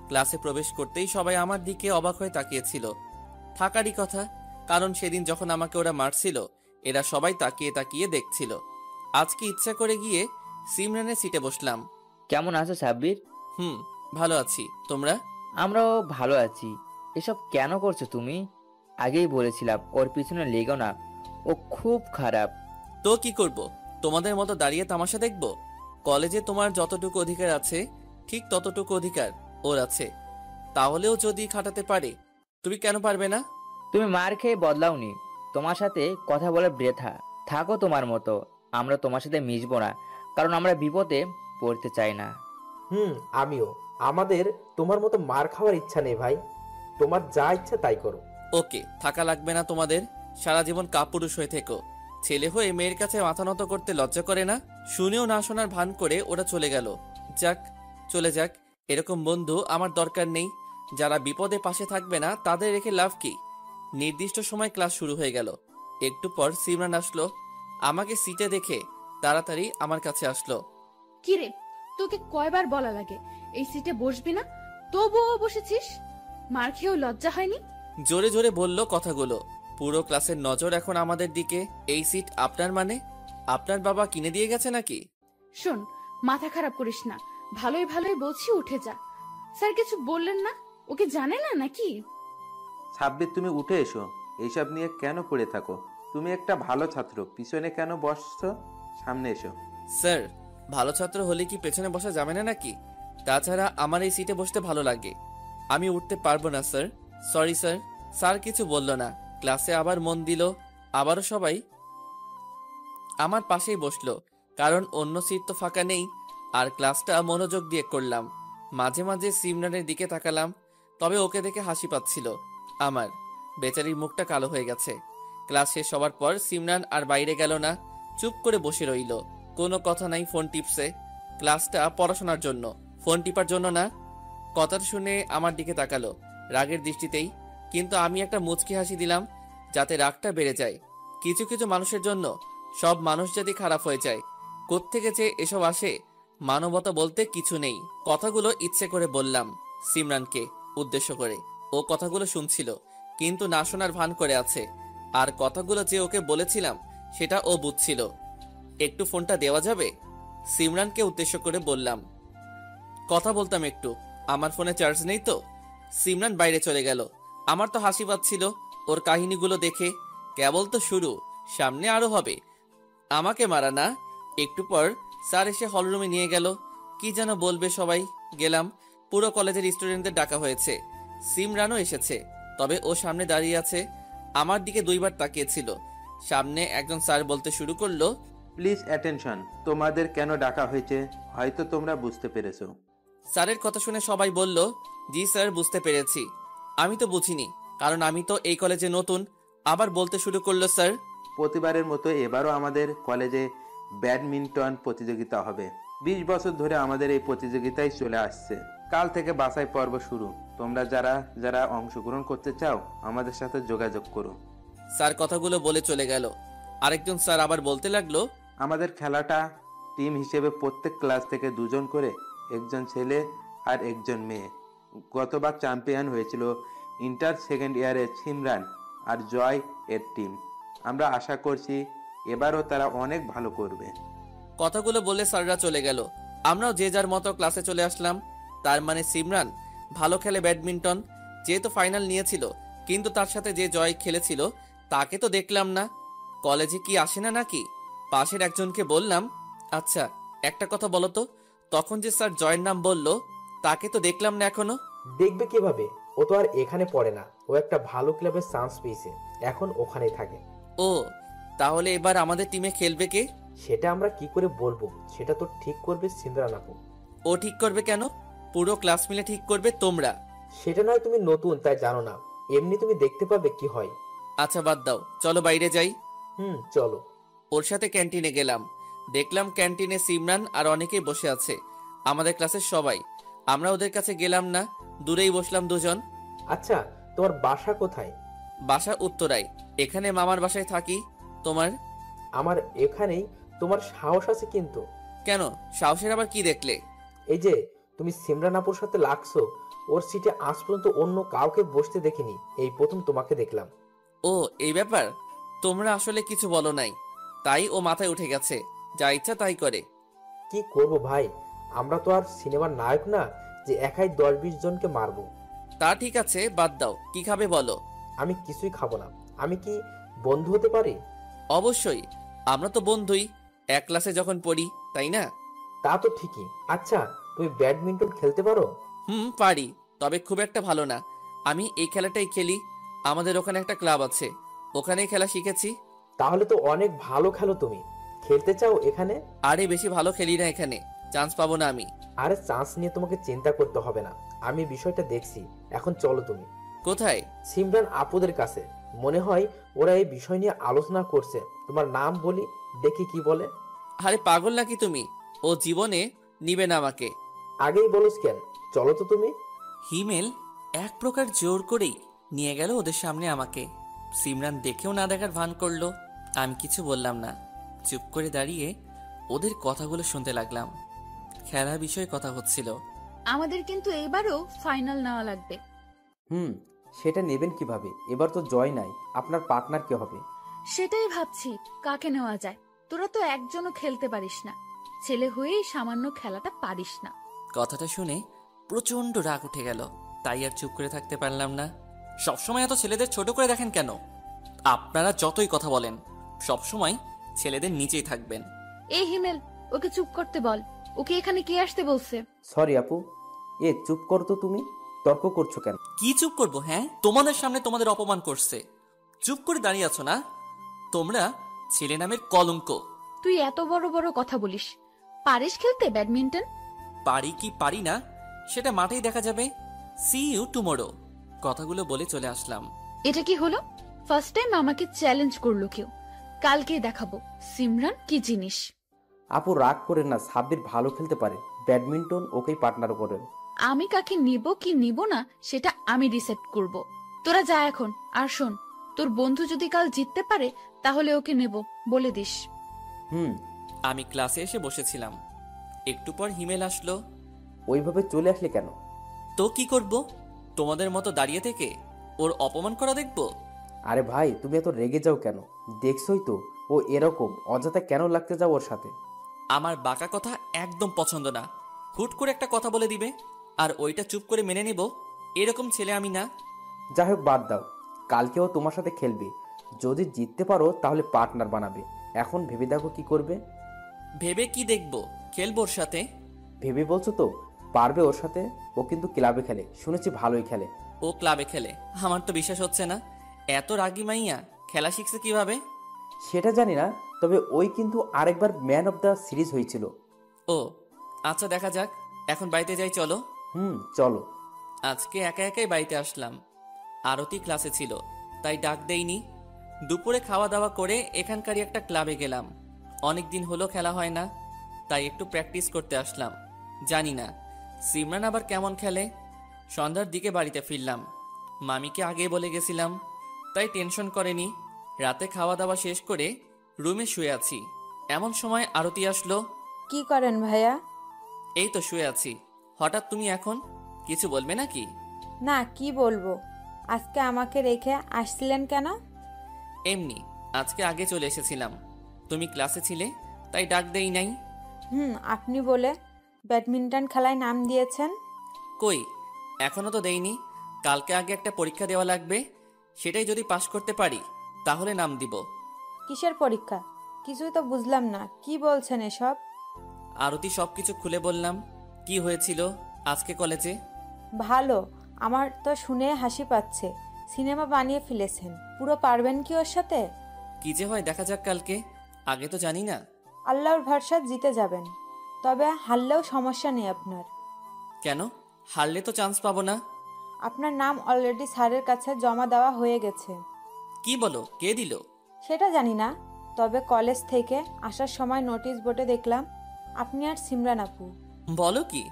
ক্লাসে প্রবেশ করতেই সবাই আমার দিকে অবাক হয়ে তাকিয়েছিল। থাকারই কথা, কারণ সেদিন যখন আমাকে ওরা মারছিল, এরা সবাই তাকিয়ে তাকিয়ে দেখছিল। আজকে ইচ্ছা করে গিয়ে সিমরানের সিটে বসলাম। কেমন আছো সাব্বির? ভালো আছি, তোমরা? আমরাও ভালো আছি। এসব কেন করছো তুমি? আগেই বলেছিলাম ওর পিছনে লেগো না, ও খুব খারাপ। তো কি করব? তোমাদের মতো দাঁড়িয়ে তামাশা দেখব? কলেজে তোমার যতটুকু অধিকার আছে, ঠিক ততটুকু অধিকার ওর আছে। তাহলেও যদি খাটাতে পারে, তুমি কেন পারবে না? তুমি মার খেয়ে বদলাওনি, তোমার সাথে কথা বলে বৃথা। থাকো তোমার মতো, আমরা তোমার সাথে মিশবো না, কারণ আমরা বিপদে পড়তে চাই না। আমিও। আমাদের তোমার মতো মার খাওয়ার ইচ্ছা নেই ভাই। তোমার যা ইচ্ছা তাই করো। ওকে, থাকা লাগবে না তোমাদের। সারা জীবন কাপুরুষ হয়ে থেকো। ছেলে হয়ে মেয়ের কাছে মাথা নত করতে লজ্জা করে না? শুনেও না শোনার ভান করে ওরা চলে গেল। যাক, চলে যাক, এরকম বন্ধু আমার দরকার নেই। যারা বিপদে পাশে থাকবে না তাদের রেখে লাভ কি। নির্দিষ্ট সময় ক্লাস শুরু হয়ে গেল। একটু পর সিমরান আসলো। আমাকে সিটে দেখে তাড়াতাড়ি আমার কাছে আসলো। কিরে, তোকে কয়বার বলা লাগে এই সিটে বসবি না, তবুও বসেছিস? মার খেয়েও লজ্জা হয়নি? জোরে জোরে বলল কথাগুলো। পুরো ক্লাসের নজর এখন আমাদের দিকে। এই সিট আপনার মানে? আপনার বাবা কিনে দিয়ে গেছে নাকি? শোন, মাথা খারাপ করিস না, ভালোই ভালোই বলছি, উঠে যা। স্যার কিছু বললেন না? ওকে জানে না নাকি? সাব্বির, তুমি উঠে এসো। এইসব নিয়ে কেন পড়ে থাকো? তুমি একটা ভালো ছাত্র, পিছনে কেন বসছো? সামনে এসো। স্যার, ভালো ছাত্র হলে কি পেছনে বসা যাবে না নাকি? তাছাড়া আমার এই সিটে বসতে ভালো লাগে। আমি উঠতে পারবো না স্যার। Sorry sir. স্যার কিছু বলল না। ক্লাসে আবার মন দিল। আবারও সবাই আমার পাশেই বসলো, কারণ অন্য সিট তো ফাঁকা নেই। আর ক্লাসটা মনোযোগ দিয়ে করলাম। মাঝে মাঝে সিমরানের দিকে তাকালাম, তবে ওকে দেখে হাসি পাচ্ছিল আমার। বেচারির মুখটা কালো হয়ে গেছে। ক্লাস শেষ হওয়ার পর সিমরান আর বাইরে গেল না, চুপ করে বসে রইল। কোনো কথা নাই, ফোন টিপছে। ক্লাসটা পড়াশোনার জন্য, ফোন টিপার জন্য না। কথাটা শুনে আমার দিকে তাকালো রাগের দৃষ্টিতেই, কিন্তু আমি একটা মুচকি হাসি দিলাম যাতে রাগটা বেড়ে যায়। কিছু কিছু মানুষের জন্য সব মানুষ যদি খারাপ হয়ে যায়, কোত্থেকে যে এসব আসে, মানবতা বলতে কিছু নেই। কথাগুলো ইচ্ছে করে বললাম সিমরানকে উদ্দেশ্য করে। ও কথাগুলো শুনছিল, কিন্তু না শোনার ভান করে আছে। আর কথাগুলো যে ওকে বলেছিলাম সেটা ও বুঝছিল। একটু ফোনটা দেওয়া যাবে? সিমরানকে উদ্দেশ্য করে বললাম। কথা বলতাম একটু, আমার ফোনে চার্জ নেই তো। সিমরান বাইরে চলে গেল। আমার তো হাসি পাচ্ছিল ওর কাহিনীগুলো দেখে। কেবল তো শুরু, সামনে আরো হবে। আমাকে মারা না। একটু পর স্যার এসে হলরুমে নিয়ে গেল। কি যেন বলবে সবাই। গেলাম। পুরো কলেজের স্টুডেন্টদের ডাকা হয়েছে। সিমরানও এসেছে, তবে ও সামনে দাঁড়িয়ে আছে। আমার দিকে দুইবার তাকিয়েছিল। সামনে একজন স্যার বলতে শুরু করলো, প্লিজ অ্যাটেনশন। তোমাদের কেন ডাকা হয়েছে হয়তো তোমরা বুঝতে পেরেছো। স্যারের কথা শুনে সবাই বলল, জি স্যার, বুঝতে পেরেছি। আমি তো বুঝিনি, কারণ আমি তো এই কলেজে নতুন। আবার বলতে শুরু করলো, স্যার, প্রতিবারের মতো এবারও আমাদের কলেজে ব্যাডমিন্টন প্রতিযোগিতা হবে। 20 বছর ধরে আমাদের এই প্রতিযোগিতায় চলে আসছে। কাল থেকে বাছাই পর্ব শুরু। তোমরা যারা যারা অংশগ্রহণ করতে চাও আমাদের সাথে যোগাযোগ করো। স্যার কথাগুলো বলে চলে গেল। আরেকজন স্যার আবার বলতে লাগলো, আমাদের খেলাটা টিম হিসেবে প্রত্যেক ক্লাস থেকে 2 জন করে, একজন ছেলে আর একজন মেয়ে। গতবার চ্যাম্পিয়ন হয়েছিল ইন্টার সেকেন্ড ইয়ারের সিমরান আর জয় এর টিম। আমরা আশা করছি এবারও তারা অনেক ভালো করবে। কথাগুলো বলে স্যাররা চলে গেল। আমরাও যে যার মতো ক্লাসে চলে আসলাম। তার মানে সিমরান ভালো খেলে ব্যাডমিন্টন, যেহেতু ফাইনাল নিয়েছিল। কিন্তু তার সাথে যে জয় খেলেছিল তাকে তো দেখলাম না। কলেজে কি আসে না নাকি? পাশের একজনকে বললাম, আচ্ছা একটা কথা বলো তো, তখন যে স্যার জয়ের নাম বলল তাকে তো দেখলাম না এখনো। দেখবে কিভাবে? ও তো আর এখানে পড়ে না, ও একটা ভালো ক্লাবে চান্স পেয়েছে, এখন ওখানেই থাকে। ও, তাহলে এবার আমাদের টিমে খেলবে কে? সেটা আমরা কি করে বলবো? সেটা তো ঠিক করবে সিমরান আপু। ও ঠিক করবে কেন? পুরো ক্লাস মিলে ঠিক করবে তোমরা। সেটা নয়, তুমি নতুন তাই জানো না, এমনি তুমি দেখতে পাবে কি হয়। আচ্ছা বাদ দাও, চলো বাইরে যাই। চলো। ওর সাথে ক্যান্টিনে গেলাম। দেখলাম ক্যান্টিনে সিমরান আর অনেকেই বসে আছে, আমাদের ক্লাসের সবাই। আমরা ওদের কাছে গেলাম না, দূরেই বসলাম দুজন। আচ্ছা, তোমার বাসা কোথায়? বাসা উত্তরায়। এখানে মামার বাসায় থাকি। তোমার? আমার এখানেই। তোমার সাহস আছে কিন্তু। কেন, সাহসের আবার কি দেখলে? এই যে তুমি সিমরান আপুর সাথে লাগছো, ওর সিটে আজ পর্যন্ত অন্য কাউকে বসতে দেখিনি, এই প্রথম তোমাকে দেখলাম। ও, এই ব্যাপার। তোমরা আসলে কিছু বলো নাই, তাই ও মাথায় উঠে গেছে, যা ইচ্ছা তাই করে। কি করব ভাই, আমরা তো আর সিনেমার নায়ক না যে একাই 10-20 জনকে মারবো। তা ঠিক আছে, বাদ দাও। কি খাবে বলো? আমি কিছুই খাবো না। আমি কি বন্ধু হতে পারি? অবশ্যই, আমরা তো বন্ধুই, এক ক্লাসে যখন পড়ি, তাই না? তা তো ঠিকই। আচ্ছা, তুমি ব্যাডমিন্টন খেলতে পারো? পারি, তবে খুব একটা ভালো না। আমি এই খেলাটাই খেলি। আমাদের ওখানে একটা ক্লাব আছে, ওখানেই খেলা শিখেছি। তাহলে তো অনেক ভালো খেলো তুমি। খেলতে চাও এখানে? আরে বেশি ভালো খেলি না, এখানে চান্স পাবো না আমি। আরে চান্স নিয়ে তোমাকে চিন্তা করতে হবে না, আমি বিষয়টা দেখছি। এখন চলো তুমি। কোথায়? সিমরান আপুদের কাছে। মনে হয় ওরা এই বিষয় নিয়ে আলোচনা করছে। তোমার নাম বলি, দেখি কি বলে। আরে পাগল নাকি তুমি? ও জীবনে নিবে না আমাকে। আগেই বলিস কেন? চলো তো তুমি। হিমেল এক প্রকার জোর করেই নিয়ে গেল ওদের সামনে আমাকে। সিমরান দেখেও না দেখার ভান করলো। আমি কিছু বললাম না, চুপ করে দাঁড়িয়ে ওদের কথাগুলো শুনতে লাগলাম। খেলার বিষয়ে কথা হচ্ছিল। আমাদের কিন্তু এবারও ফাইনাল নেওয়া লাগবে। সেটা নেবেন কিভাবে? এবার তো জয় নাই, আপনার পার্টনার কে হবে? সেটাই ভাবছি, কাকে নেওয়া যায়। তোরা তো একজনও খেলতে পারিস না, ছেলে হয়েই সামান্য খেলাটা পারিস না। কথাটা শুনে প্রচন্ড রাগ উঠে গেল, তাই আর চুপ করে থাকতে পারলাম না। সবসময় এত ছেলেদের ছোট করে দেখেন কেন? আপনারা যতই কথা বলেন, সবসময় ছেলেদের নিচেই থাকবেন। এই হিমেল, ওকে চুপ করতে বল। ওকে এখানে কে আসতে বলছে? সরি আপু। চুপ করো তো, তুমি তর্ক করছো কেন? কি চুপ করবো? হ্যাঁ, তোমাদের সামনে তোমাদের অপমান করছে, চুপ করে দাঁড়িয়ে আছো না? তোমরা ছেলে নামের কলঙ্ক। তুই এত বড় বড় কথা বলিস। পারিস খেলতে ব্যাডমিন্টন? পারি কি পারি না সেটা মাঠেই দেখা যাবে। See you tomorrow. কথাগুলো বলে চলে আসলাম। এটা কি হলো? ফার্স্ট টাইম আমাকে চ্যালেঞ্জ করলো কেউ। কালকে দেখাবো সিমরান কি জিনিস। আপু রাগ করেন না, সাব্বির ভালো খেলতে পারে, ব্যাডমিন্টন ওকেই পার্টনার করেন। আমি কাকে নিব কি নিব না সেটা আমি ডিসাইড করব। তোরা যা এখন। আর শোন, তোর বন্ধু যদি কাল জিততে পারে তাহলে ওকে নেব, বলে দিস। আমি ক্লাসে এসে বসেছিলাম, একটু পর হিমেল আসলো। ওইভাবে চলে আসলে কেন? তো কি করব? তোমাদের মতো দাঁড়িয়ে থেকে ওর অপমান করা দেখবো? আরে ভাই, তুমি এত রেগে যাও কেন? দেখছই তো ও এরকম, অযথা কেন লাগতে যাও ওর সাথে? আমার বাঁকা কথা একদম পছন্দ না। হুট করে একটা কথা বলে দিবে আর ওইটা চুপ করে মেনে নেব, এরকম ছেলে আমি না। যাই হোক, বাদ দাও। কালকেও তোমার সাথে খেলবে, যদি জিততে পারো তাহলে পার্টনার বানাবে। এখন ভেবে দেখো কি করবে। ভেবে কি দেখবো? খেলবো ওর সাথে। ভেবে বলছো তো? পারবে ওর সাথে। ও কিন্তু ক্লাবে খেলে, শুনেছি ভালোই খেলে। ও ক্লাবে খেলে? আমার তো বিশ্বাস হচ্ছে না। এত রাগী মাইয়া খেলা শিখছে কিভাবে? সেটা জানি না, তবে ওই কিন্তু আরেকবার ম্যান অফ দ্য সিরিজ হয়েছিল। ও আচ্ছা, দেখা যাক। এখন বাড়িতে যাই, চলো। চলো। আজকে একা একাই বাড়িতে আসলাম। আরতি ক্লাসে ছিল, তাই ডাক দেইনি। দুপুরে খাওয়া দাওয়া করে এখানকারই একটা ক্লাবে গেলাম। অনেক দিন হলো খেলা হয় না, তাই একটু প্র্যাকটিস করতে আসলাম। জানি না সিমরান আবার কেমন খেলে। সন্ধ্যার দিকে বাড়িতে ফিরলাম। মামিকে আগে বলে গেছিলাম, তাই টেনশন করেনি। রাতে খাওয়া দাওয়া শেষ করে রুমে শুয়ে আছি, এমন সময় আরতি আসলো। কি করেন ভাইয়া? এই তো শুয়ে আছি। হঠাৎ তুমি এখন কিছু বলবে নাকি? না, কি বলবো। আজকে আমাকে রেখে আসছিলেন কেন? এমনি, আজকে আগে চলে এসেছিলাম। তুমি ক্লাসে ছিলে, তাই ডাক দেই নাই। আপনি বলে ব্যাডমিন্টন খেলায় নাম দিয়েছেন? কই, এখনো তো দেইনি। কালকে আগে একটা পরীক্ষা দেওয়া লাগবে, সেটাই যদি পাশ করতে পারি তাহলে নাম দিব। কিসের পরীক্ষা? কিছুই তো বুঝলাম না, কি বলছেন এসব? আরতি সবকিছু খুলে বললাম। কি হয়েছিল আজকে কলেজে? ভালো। আমার তো শুনে হাসি পাচ্ছে। সিনেমা বানিয়ে ফেলেছেন, পুরো পারবেন কি ওর সাথে? কি যে হয় দেখা যাক কালকে, আগে তো জানি না। আল্লাহর ভরসা জিতে যাবেন, তবে হারলেও সমস্যা নেই আপনার। কেন? হারলে তো চান্স পাবো না। আপনার নাম অলরেডি স্যারের কাছে জমা দেওয়া হয়ে গেছে। কি বলো? কে দিল? সেটা জানি না, তবে কলেজ থেকে আসার সময় নোটিশ বোর্ডে দেখলাম আপনি আর সিমরান আপু। বলো কি?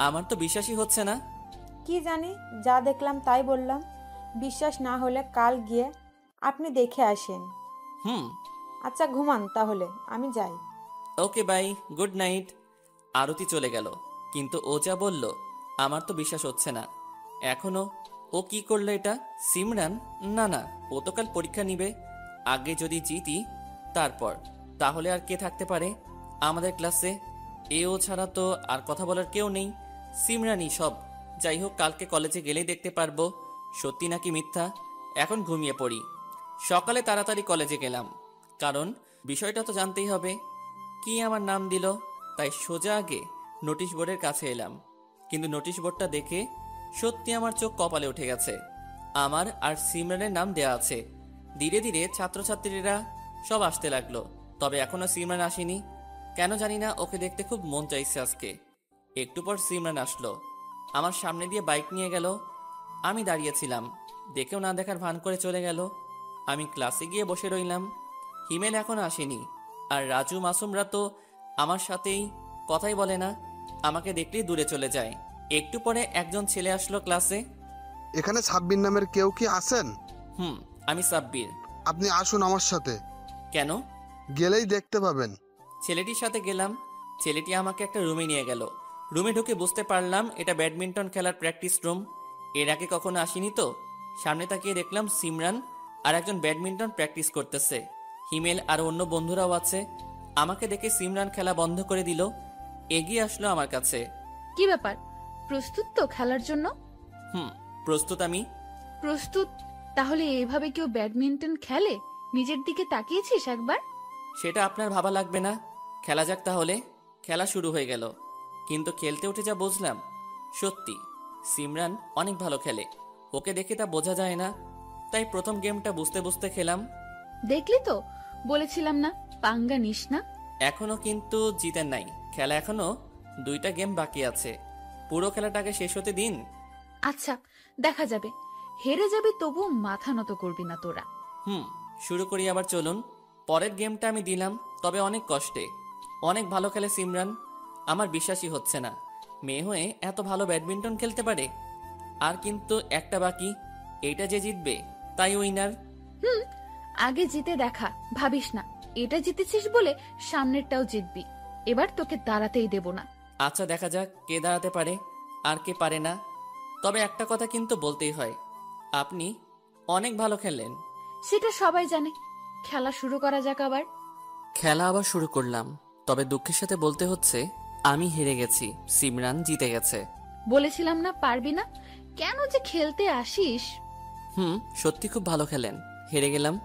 আমার তো বিশ্বাসই হচ্ছে না। কি জানি, যা দেখলাম তাই বললাম। বিশ্বাস না হলে কাল গিয়ে আপনি দেখে আসেন। আচ্ছা ঘুমান তাহলে, আমি যাই। Okay bye, good night. Arati চলে গেল, কিন্তু ও যা বলল আমার তো বিশ্বাস হচ্ছে না এখনো। ও কি করলো এটা? সিমরান? না না, ও তো কাল পরীক্ষা নিবে। আগে যদি জিতি তারপর, তাহলে আর কে থাকতে পারে আমাদের ক্লাসে? ও ছাড়া তো আর কথা বলার কেউ নেই। সিমরানই সব। যাই হোক, কালকে কলেজে গেলেই দেখতে পারবো সত্যি নাকি মিথ্যা। এখন ঘুমিয়ে পড়ি। সকালে তাড়াতাড়ি কলেজে গেলাম, কারণ বিষয়টা তো জানতেই হবে। কি আমার নাম দিল, তাই সোজা আগে নোটিশ বোর্ডের কাছে এলাম। কিন্তু নোটিশ বোর্ডটা দেখে সত্যি আমার চোখ কপালে উঠে গেছে। আমার আর সিমরানের নাম দেয়া আছে। ধীরে ধীরে ছাত্রছাত্রীরা সব আসতে লাগলো, তবে এখনো সিমরান আসেনি। কেন জানি না, ওকে দেখতে খুব মন চাইছে আজকে। একটু পর সিমরান আসলো, আমার সামনে দিয়ে বাইক নিয়ে গেল। আমি দাঁড়িয়েছিলাম, দেখেও না দেখার ভান করে চলে গেল। আমি ক্লাসে গিয়ে বসে রইলাম। হিমেল এখনো আসেনি, আর রাজু মাসুমরা তো আমার সাথেই কথাই বলে না, আমাকে দেখলেই দূরে চলে যায়। একটু পরে একজন ছেলে আসলো ক্লাসে। এখানে সাব্বির নামের কেউ কি আছেন? আমি সাব্বির। আপনি আসুন আমার সাথে। কেন? গেলেই দেখতে পাবেন। ছেলেটির সাথে গেলাম। ছেলেটি আমাকে একটা রুমে নিয়ে গেল। রুমে ঢুকে বুঝতে পারলাম এটা ব্যাডমিন্টন খেলার প্র্যাকটিস রুম। এর আগে কখনো আসিনি তো। সামনে তাকিয়ে দেখলাম সিমরান আর একজন ব্যাডমিন্টন প্র্যাকটিস করতেছে। হিমেল আর অন্য বন্ধুরাও আছে। আমাকে দেখে সিমরান খেলা বন্ধ করে দিল, এগিয়ে আসলো আমার কাছে। কি ব্যাপার, প্রস্তুত তো খেলার জন্য? প্রস্তুত আমি। প্রস্তুত? তাহলে এইভাবে কেউ ব্যাডমিন্টন খেলে? নিজের দিকে তাকিয়েছিস একবার? সেটা আপনার ভাবা লাগবে না, খেলা যাক তাহলে। খেলা শুরু হয়ে গেল, কিন্তু খেলতে উঠে যা বুঝলাম, সত্যি সিমরান অনেক ভালো খেলে। ওকে দেখে তা বোঝা যায় না, তাই প্রথম গেমটা বুঝতে বুঝতে খেলাম। দেখলি তো, বলেছিলাম না পাঙ্গা নিস না। এখনো কিন্তু জিতেন নাই, খেলা এখনো 2টা গেম বাকি আছে। পুরো খেলাটাকে শেষ হতে দিন। আচ্ছা, দেখা যাবে। হেরে যাবে তবু মাথা নত করবি না তোরা। শুরু করি আবার, চলুন। পরের গেমটা আমি দিলাম, তবে অনেক কষ্টে। অনেক ভালো খেলে সিমরান, আমার বিশ্বাসই হচ্ছে না মেয়ে হয়ে এত ভালো ব্যাডমিন্টন খেলতে পারে। আর কিন্তু একটা বাকি, এইটা যে জিতবে তাই উইনার। আগে জিতে দেখা, ভাবিস না এটা জিতেছিস বলে সামনেরটাও জিতবি। এবার তোকে দাঁড়াতেই দেব না। আচ্ছা, দেখা যাক কে দাঁড়াতে পারে আর কে পারে না। তবে একটা কথা কিন্তু বলতেই হয়, আপনি অনেক ভালো খেললেন। সেটা সবাই জানে। খেলা শুরু করা যাক আবার। খেলা আবার শুরু করলাম, তবে দুঃখের সাথে বলতে হচ্ছে আমি হেরে গেছি, সিমরান জিতে গেছে। বলেছিলাম না পারবি না, কেন যে খেলতে আসিস। সত্যি খুব ভালো খেলেন, হেরে গেলাম।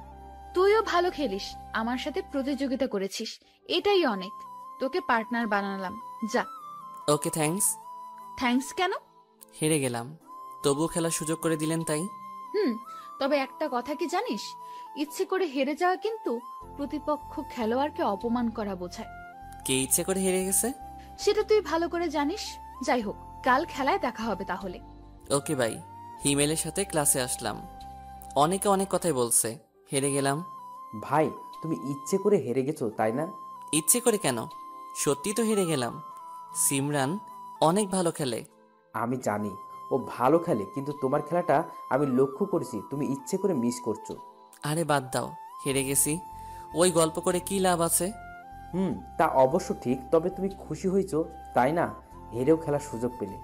তুইও ভালো খেলিস, আমার সাথে প্রতিযোগিতা করেছিস, এটাই অনেক। তোকে পার্টনার বানালাম, যা। ওকে, থ্যাঙ্কস। থ্যাঙ্কস কেন? হেরে গেলাম, তবুও খেলার সুযোগ করে দিলেন তাই। তবে একটা কথা কি জানিস, ইচ্ছে করে হেরে যাওয়া কিন্তু প্রতিপক্ষ খেলোয়াড়কে অপমান করা বোঝায়। কে ইচ্ছে করে হেরে গেছে সেটা তুই ভালো করে জানিস। যাই হোক, কাল খেলায় দেখা হবে তাহলে। Okay bye. হিমেলের সাথে ক্লাসে আসলাম, অনেকে অনেক কথাই বলছে, হেরে গেলাম। ভাই, তুমি ইচ্ছে করে হেরে গেছো তাই না? ইচ্ছে করে কেন, সত্যি তো হেরে গেলাম। সিমরান অনেক ভালো খেলে। আমি জানি ও ভালো খেলে, কিন্তু তোমার খেলাটা আমি লক্ষ্য করেছি তুমি ইচ্ছে করে মিস করছো। আরে বাদ দাও, হেরে গেছি, ওই গল্প করে কি লাভ আছে। তা অবশ্য ঠিক, তবে তুমি খুশি হয়েছো তাই না, হেরেও খেলার সুযোগ পেলে?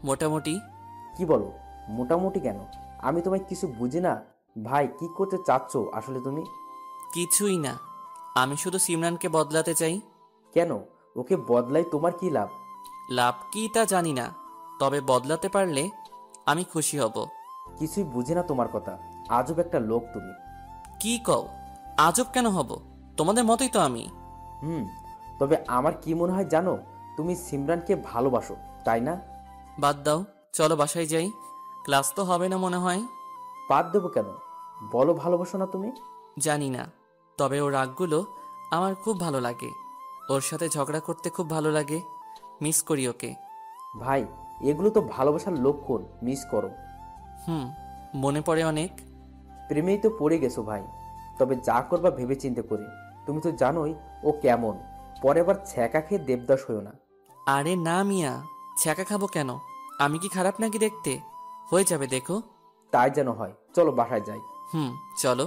মোটামুটি। কি বলো মোটামুটি কেন? আমি তোমায় কিছু বুঝি না। ভাই, কি করতে চাচ্ছ আসলে তুমি? কিছুই না, আমি শুধু সিমরানকে বদলাতে চাই। কেন? ওকে বদলাই তোমার কি লাভ? লাভ কি তা জানি না, তবে বদলাতে পারলে আমি খুশি হব। কিছুই বুঝি না তোমার কথা, আজব একটা লোক তুমি। কি কও? আজব কেন হব? তোমাদের মতোই তো আমি। তবে আমার কি মনে হয় জানো, তুমি সিমরানকে ভালোবাসো তাই না? বাদ দাও, চলো বাসায় যাই, ক্লাস তো হবে না মনে হয়। বাদ দেবো কেন? বলো ভালোবাসো না তুমি? জানি না, তবে ওর রাগগুলো আমার খুব ভালো লাগে। ওর সাথে ঝগড়া করতে খুব ভালো লাগে, মিস করি ওকে। ভাই, এগুলো তো ভালোবাসার লক্ষণ, মিস করো। মনে পড়ে অনেক। প্রেমেই তো পড়ে গেছো ভাই, তবে যা করবা ভেবে চিন্তে করে। তুমি তো জানোই ও কেমন, পরে আবার ছ্যাঁকা খেয়ে দেবদাস হইও না। আরে না মিয়া, ছ্যাঁকা খাবো কেন? আমি কি খারাপ নাকি দেখতে? হয়ে যাবে দেখো। তাই যেন হয়, চলো বাসায় যাই। চলো।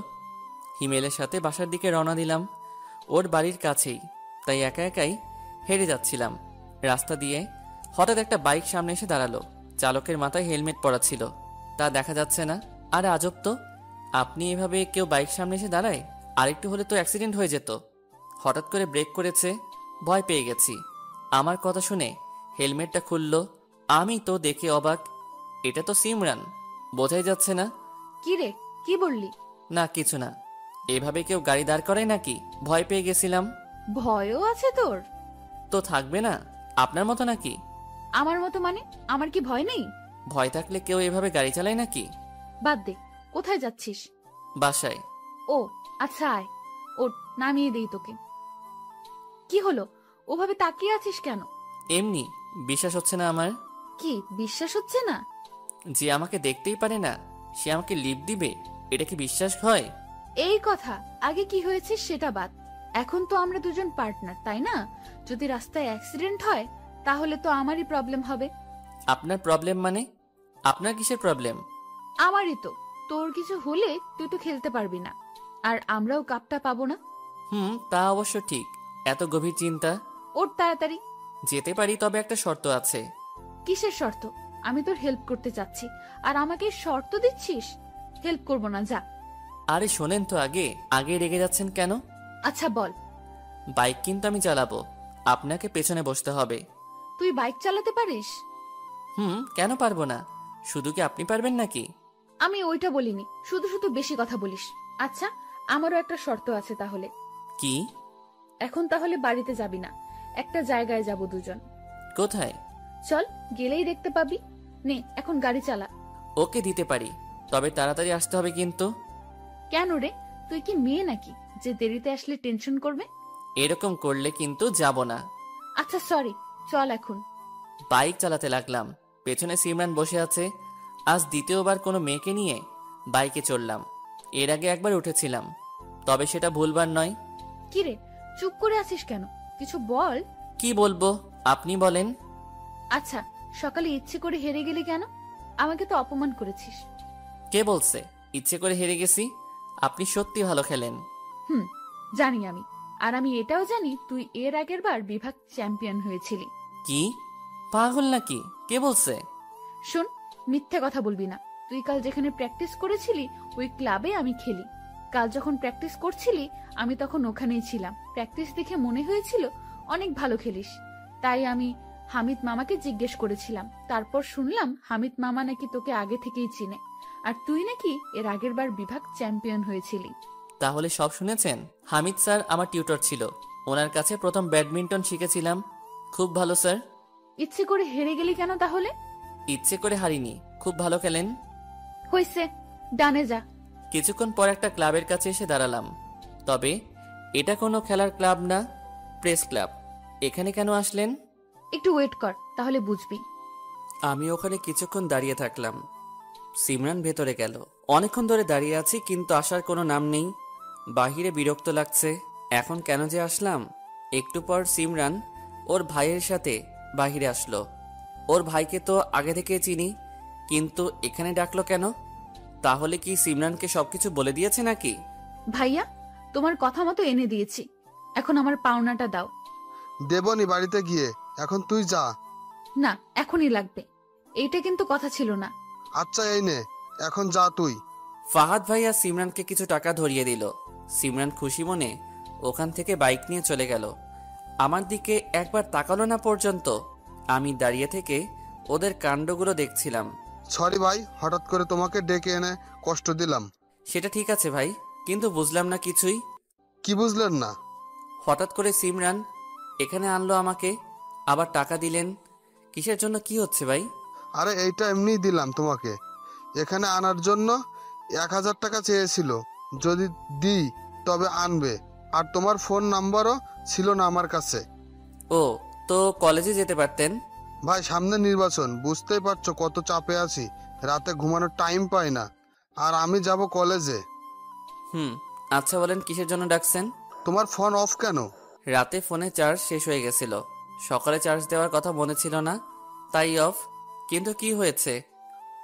হিমেলের সাথে বাসার দিকে রওনা দিলাম, ওর বাড়ির কাছেই, তাই একা একাই হেঁটে যাচ্ছিলাম। রাস্তা দিয়ে হঠাৎ একটা বাইক সামনে এসে দাঁড়ালো। চালকের মাথায় হেলমেট পরা ছিল, তা দেখা যাচ্ছে না। আরে আজব তো, আপনি এভাবে কেউ বাইক সামনে এসে দাঁড়ায়? আরেকটু হলে তো অ্যাক্সিডেন্ট হয়ে যেত। হঠাৎ করে ব্রেক করেছে, ভয় পেয়ে গেছি। আমার কথা শুনে হেলমেটটা খুললো, আমি তো দেখে অবাক, এটা তো সিমরান, বোঝাই যাচ্ছে না। কি রে, কি বললি? না কিছু না, এভাবে কেউ গাড়ি দাঁড় করায় নাকি? ভয় পেয়ে গেছিলাম। ভয়ও আছে তোর? তো থাকবে না, আপনার মতো নাকি? আমার মতো মানে? আমার কি ভয় নেই? ভয় থাকলে কেউ এভাবে গাড়ি চালায় নাকি? বাদ দে, কোথায় যাচ্ছিস? বাসায়। ও আচ্ছা, আয়, ওঠ, নামিয়ে দেই তোকে। কি হলো, ওভাবে তাকিয়ে আছিস কেন? এমনি, বিশ্বাস হচ্ছে না আমার। কি বিশ্বাস হচ্ছে না? যে আমাকে দেখতেই পারে না সে আমাকে লিফট দিবে, এটা কি বিশ্বাস হয়? এই কথা, আগে কি হয়েছে সেটা বাদ, এখন তো আমরা দুজন পার্টনার, তাই না? যদি রাস্তায় অ্যাক্সিডেন্ট হয় তাহলে তো আমারই প্রবলেম হবে। আপনার প্রবলেম মানে? আপনার কিসের প্রবলেম? আমারই তো। তোর কিছু হলে তুই তো খেলতে পারবি না, আর আমরাও কাপটা পাবো না। তা অবশ্য ঠিক। এত গভীর চিন্তা। ওর তাড়াতাড়ি। যেতে পারি, তবে একটা শর্ত আছে। কিসের শর্ত? আমি তোর হেল্প করতে চাচ্ছি আর আমাকে শর্ত দিচ্ছিস? হেল্প করবো না, যা। আরে শোনেন তো, আগে রেগে যাচ্ছেন কেন? আচ্ছা বল। বাইক কিন্তু আমি চালাবো, আপনাকে পেছনে বসতে হবে। তুই বাইক চালাতে পারিস? কেন পারবো না? শুধু কি আপনি পারবেন নাকি? আমি ওইটা বলিনি, শুধু শুধু বেশি কথা বলিস। আচ্ছা, আমারও একটা শর্ত আছে তাহলে। কি? এখন তাহলে বাড়িতে যাবি না, একটা জায়গায় যাব দুজন। কোথায়? চল, গেলেই দেখতে পাবি। নে এখন গাড়ি চালা। ওকে, দিতে পারি, তবে তাড়াতাড়ি আসতে হবে কিন্তু। কেন রে, তুই কি মেয়ে নাকি যে দেরিতে আসলে টেনশন করবে? এরকম করলে কিন্তু যাব না। আচ্ছা সরি, চল এখন। বাইক চালাতে লাগলাম, পেছনে সিমরান বসে আছে। আজ দ্বিতীয়বার কোনো মেয়েকে নিয়ে বাইকে চললাম। এর আগে একবার উঠেছিলাম, তবে সেটা ভুলবার নয়। কি রে, চুপ করে আছিস কেন? কিছু বল। কি বলবো, আপনি বলেন। আচ্ছা, সকালে ইচ্ছে করে হেরে গেলি কেন? আমাকে তো অপমান করেছিস। কে বলছে ইচ্ছে করে হেরে গেছি? আপনি সত্যি ভালো খেলেন। জানি আমি, আর আমি এটাও জানি তুই এর আগের বার বিভাগ চ্যাম্পিয়ন হয়েছিলি। কি পাগল নাকি? কে বলছে? শোন, মিথ্যে কথা বলবি না। তুই কাল যেখানে প্র্যাকটিস করেছিলি ওই ক্লাবে আমি খেলি। কাল যখন প্র্যাকটিস করছিলি আমি তখন ওখানেই ছিলাম। প্র্যাকটিস দেখে মনে হয়েছিল অনেক ভালো খেলিস, তাই আমি হামিদ মামাকে জিজ্ঞেস করেছিলাম। তারপর শুনলাম হামিদ মামা নাকি তোকে আগে থেকেই চিনে, আর তুই নাকি এর আগের বার বিভাগ চ্যাম্পিয়ন হয়েছিলি। তাহলে সব শুনেছেন? হামিদ স্যার আমার টিউটর ছিল, ওনার কাছে প্রথম ব্যাডমিন্টন শিখেছিলাম। খুব ভালো স্যার। ইচ্ছে করে হেরে গেলি কেন তাহলে? ইচ্ছে করে হারিনি, খুব ভালো খেলেন। হইছে, ডানে যা। কিছুক্ষণ পর একটা ক্লাবের কাছে এসে দাঁড়ালাম। তবে এটা কোনো খেলার ক্লাব না, প্রেস ক্লাব। এখানে কেন আসলেন? একটু ওয়েট কর, তাহলে বুঝবি। আমি ওখানে কিছুক্ষণ দাঁড়িয়ে থাকলাম। সিমরান ভেতরে গেল। অনেকক্ষণ ধরে দাঁড়িয়ে আছি, কিন্তু আসার কোনো নাম নেই। বাহিরে বিরক্ত লাগছে। এখন কেন যে আসলাম? একটু পর সিমরান ওর ভাইয়ের সাথে বাহিরে আসলো। ওর ভাইকে তো আগে থেকে চিনি, কিন্তু এখানে ডাকলো কেন? তাহলে কি সিমরানকে সবকিছু বলে দিয়েছে নাকি? ভাইয়া, তোমার কথা মতো এনে দিয়েছি, এখন আমার পাওনাটা দাও। দেবনি বাড়িতে গিয়ে, এখন তুই যা। না, এখনই লাগবে। এইটা কিন্তু কথা ছিল না। আচ্ছা এই নে, এখন যা তুই। ফাহাদ ভাইয়া সিমরানকে কিছু টাকা ধরিয়ে দিল। সিমরান খুশি মনে ওখান থেকে বাইক নিয়ে চলে গেল। আমার দিকে একবার তাকালো না পর্যন্ত। আমি দাঁড়িয়ে থেকে ওদের কাণ্ডগুলো দেখছিলাম। সরি ভাই, হঠাৎ করে তোমাকে ডেকে এনে কষ্ট দিলাম। সেটা ঠিক আছে ভাই, কিন্তু বুঝলাম না কিছুই। কি বুঝলেন না? হঠাৎ করে সিমরান এখানে আনলো আমাকে, আবার টাকা দিলেন। কিসের জন্য, কি হচ্ছে ভাই? আরে এইটা এমনিই দিলাম তোমাকে। এখানে আনার জন্য 1000 টাকা চেয়েছিল, যদি দিই তবে আনবে। আর তোমার ফোন নাম্বারও ছিল না আমার কাছে। ও, তো কলেজে যেতে পারতেন। ভাই সামনে নির্বাচন, বুঝতেই পারছো কত চাপে আছি। রাতে ঘুমানোর টাইম পাই না, আর আমি যাব কলেজে। আচ্ছা বলেন, কিসের জন্য ডাকছেন? তোমার ফোন অফ কেন? রাতে ফোনে চার্জ শেষ হয়ে গেছিল, সকালে চার্জ দেওয়ার কথা মনে ছিল না, তাই অফ। কিন্তু কি হয়েছে?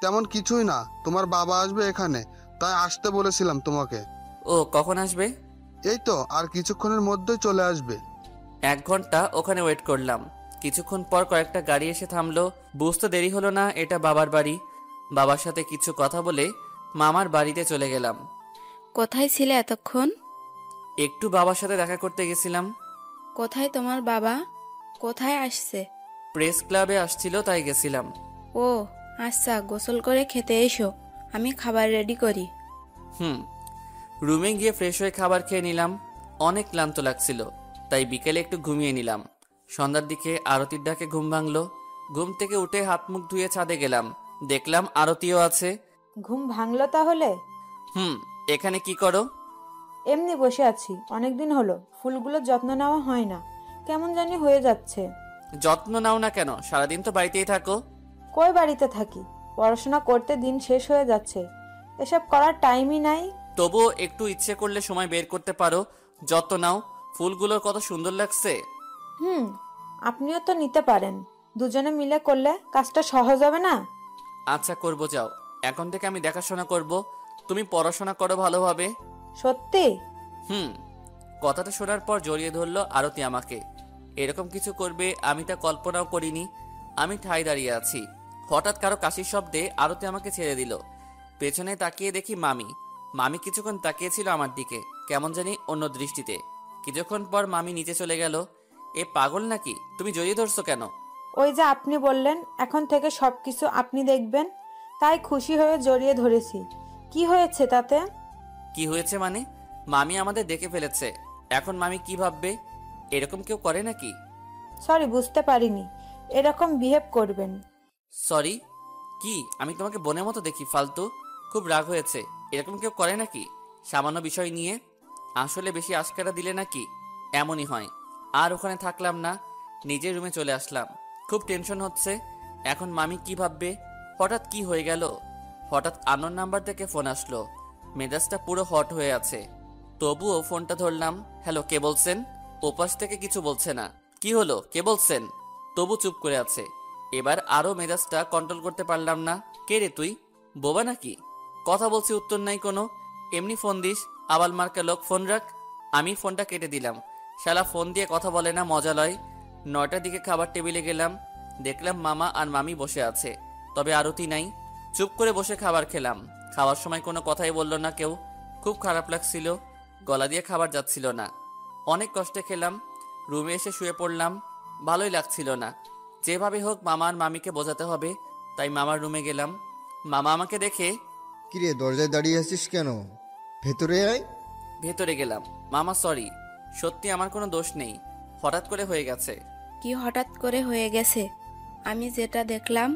তেমন কিছুই না, তোমার বাবা আসবে এখানে, তাই আসতে বলেছিলাম তোমাকে। ও, কখন আসবে? এই তো আর কিছুক্ষণের মধ্যেই চলে আসবে। 1 ঘন্টা ওখানে ওয়েট করলাম। কিছুক্ষণ পর কয়েকটা গাড়ি এসে থামলো। বুঝতে দেরি হলো না এটা বাবার বাড়ি। বাবার সাথে কিছু কথা বলে মামার বাড়িতে চলে গেলাম। কোথায় ছিলে এতক্ষণ? একটু বাবার সাথে দেখা করতে গেছিলাম। কোথায় তোমার বাবা? কোথায় আসছে? প্রেস ক্লাবে আসছিল, তাই গেছিলাম। ও আচ্ছা, গোসল করে খেতে এসো, আমি খাবার রেডি করি। রুমে গিয়ে ফ্রেশ হয়ে খাবার খেয়ে নিলাম। অনেক ক্লান্ত লাগছিল, তাই বিকেলে একটু ঘুমিয়ে নিলাম। সন্ধ্যার দিকে আরতির ডাকে ঘুম ভাঙলো। ঘুম থেকে উঠে হাত মুখ ধুয়ে ছাদে গেলাম, দেখলাম আরতিও আছে। ঘুম ভাঙলো তাহলে? এখানে কি করো? এমনি বসে আছি, অনেকদিন হলো ফুলগুলোর যত্ন নেওয়া হয় না, কেমন জানি হয়ে যাচ্ছে। যত্ন নাও না কেন? সারাদিন তো বাড়িতেই থাকো। কই বাড়িতে থাকি, পড়াশোনা করতে দিন শেষ হয়ে যাচ্ছে, এসব করার টাইমই নাই। তবুও একটু ইচ্ছে করলে সময় বের করতে পারো। যত্ন নাও, ফুলগুলোর কত সুন্দর লাগছে। হুম, আপনিও তো নিতে পারেন। দুজনে মিলে করলে কাজটা সহজ হবে না? আচ্ছা করবো, যাও। এখন থেকে আমি দেখাশোনা করব, তুমি পড়াশোনা করো ভালোভাবে। সত্যি? হুম। কথাটা শোনার পর জড়িয়ে ধরলো আরতি আমাকে। এরকম কিছু করবে আমি তা কল্পনাও করিনি। আমি ঠায় দাঁড়িয়ে আছি, হঠাৎ কারো কাশির শব্দে আরতি আমাকে ছেড়ে দিল। পেছনে তাকিয়ে দেখি মামি। মামি কিছুক্ষণ তাকিয়েছিল আমার দিকে, কেমন জানি অন্য দৃষ্টিতে। কিছুক্ষণ পর মামি নিচে চলে গেল। এ পাগল নাকি, তুমি জড়িয়ে ধরছো কেন? ওই যে আপনি বললেন এখন থেকে সবকিছু আপনি দেখবেন, তাই খুশি হয়ে জড়িয়ে ধরেছি। কি হয়েছে তাতে? কি হয়েছে মানে? মামি আমাদের দেখে ফেলেছে, এখন মামি কি ভাববে? এরকম কেউ করে নাকি? সরি, বুঝতে পারিনি এরকম বিহেভ করবেন। সরি? কি আমি তোমাকে বোনের মতো দেখি ফালতু? খুব রাগ হয়েছে, এরকম কেউ করে নাকি সামান্য বিষয় নিয়ে? আসলে বেশি আশকারা দিলে নাকি এমনই হয়। আর ওখানে থাকলাম না, নিজের রুমে চলে আসলাম। খুব টেনশন হচ্ছে, এখন মামি কি ভাববে? হঠাৎ কি হয়ে গেল? হঠাৎ আননোন নাম্বার থেকে ফোন আসলো। মেজাজটা পুরো হট হয়ে আছে, তবুও ফোনটা ধরলাম। হ্যালো, কে বলছেন? ওপাশ থেকে কিছু বলছে না। কি হলো, কে বলছেন? তবু চুপ করে আছে। এবার আরো মেজাজটা কন্ট্রোল করতে পারলাম না। কে রে তুই, বোবা নাকি? কথা বলছি উত্তর নাই কোনো, এমনি ফোন দিস, আবাল মার্কা লোক, ফোন রাখ। আমি ফোনটা কেটে দিলাম। শালা ফোন দিয়ে কথা বলে না, মজা লয়। 9টার দিকে খাবার টেবিলে গেলাম, দেখলাম মামা আর মামি বসে আছে, তবে আরতি নাই। চুপ করে বসে খাবার খেলাম। খাওয়ার সময় কোনো কথাই বলল না কেউ। খুব খারাপ লাগছিল, গলা দিয়ে খাবার যাচ্ছিল না। অনেক কষ্টে খেলাম, রুমে এসে শুয়ে পড়লাম। ভালোই লাগছিল না। যেভাবে হোক মামা আর মামিকে বোঝাতে হবে, তাই মামার রুমে গেলাম। মামা আমাকে দেখে, কিরে দরজায় দাঁড়িয়ে আছিস কেন? ভেতরে আয়। ভেতরে গেলাম। মামা সরি, সত্যি আমার কোনো দোষ নেই, হঠাৎ করে হয়ে গেছে। কি হঠাৎ করে হয়ে গেছে? আমি যেটা দেখলাম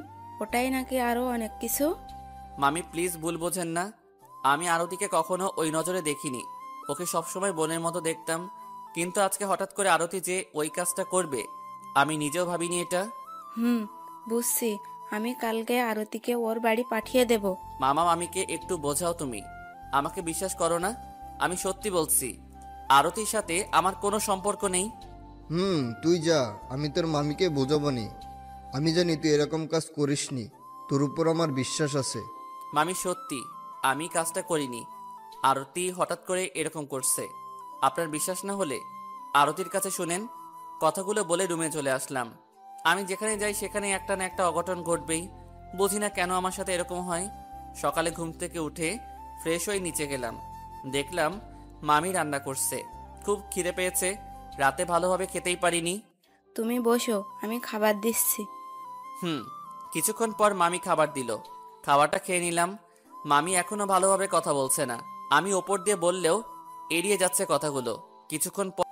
ওটাই নাকি আরো অনেক কিছু? মামি প্লিজ ভুল বোঝেন না, আমি আরতিকে কখনো ওই নজরে দেখিনি। ওকে সবসময় বোনের মতো দেখতাম, কিন্তু আজকে হঠাৎ করে আরতি যে ওই কাজটা করবে আমি নিজেও ভাবিনি এটা। বুঝছি। আমি কালকে আরতিকে ওর বাড়ি পাঠিয়ে দেব। মামা মামিকে একটু বোঝাও তুমি, আমাকে বিশ্বাস করো না? আমি সত্যি বলছি, আরতির সাথে আমার কোনো সম্পর্ক নেই। তুই যা, আমি তোর মামিকে বোঝাবনি। আমি জানি তুই এরকম কাজ করিসনি, তোর উপর আমার বিশ্বাস আছে। মামি সত্যি আমি কাজটা করিনি, আরতি হঠাৎ করে এরকম করছে। আপনার বিশ্বাস না হলে আরতির কাছে শুনেন। কথাগুলো বলে রুমে চলে আসলাম। আমি যেখানে যাই সেখানে একটা না একটা অঘটন ঘটবেই, বুঝি না কেন আমার সাথে এরকম হয়। সকালে ঘুম থেকে উঠে ফ্রেশ হয়ে নিচে গেলাম, দেখলাম মামি রান্না করছে। খুব খিদে পেয়েছে, রাতে ভালোভাবে খেতেই পারিনি। তুমি বসো, আমি খাবার দিচ্ছি। কিছুক্ষণ পর মামি খাবার দিল, খাবারটা খেয়ে নিলাম। মামি এখনো ভালোভাবে কথা বলছে না, আমি ওপর দিয়ে বললেও এড়িয়ে যাচ্ছে কথাগুলো। কিছুক্ষণ পর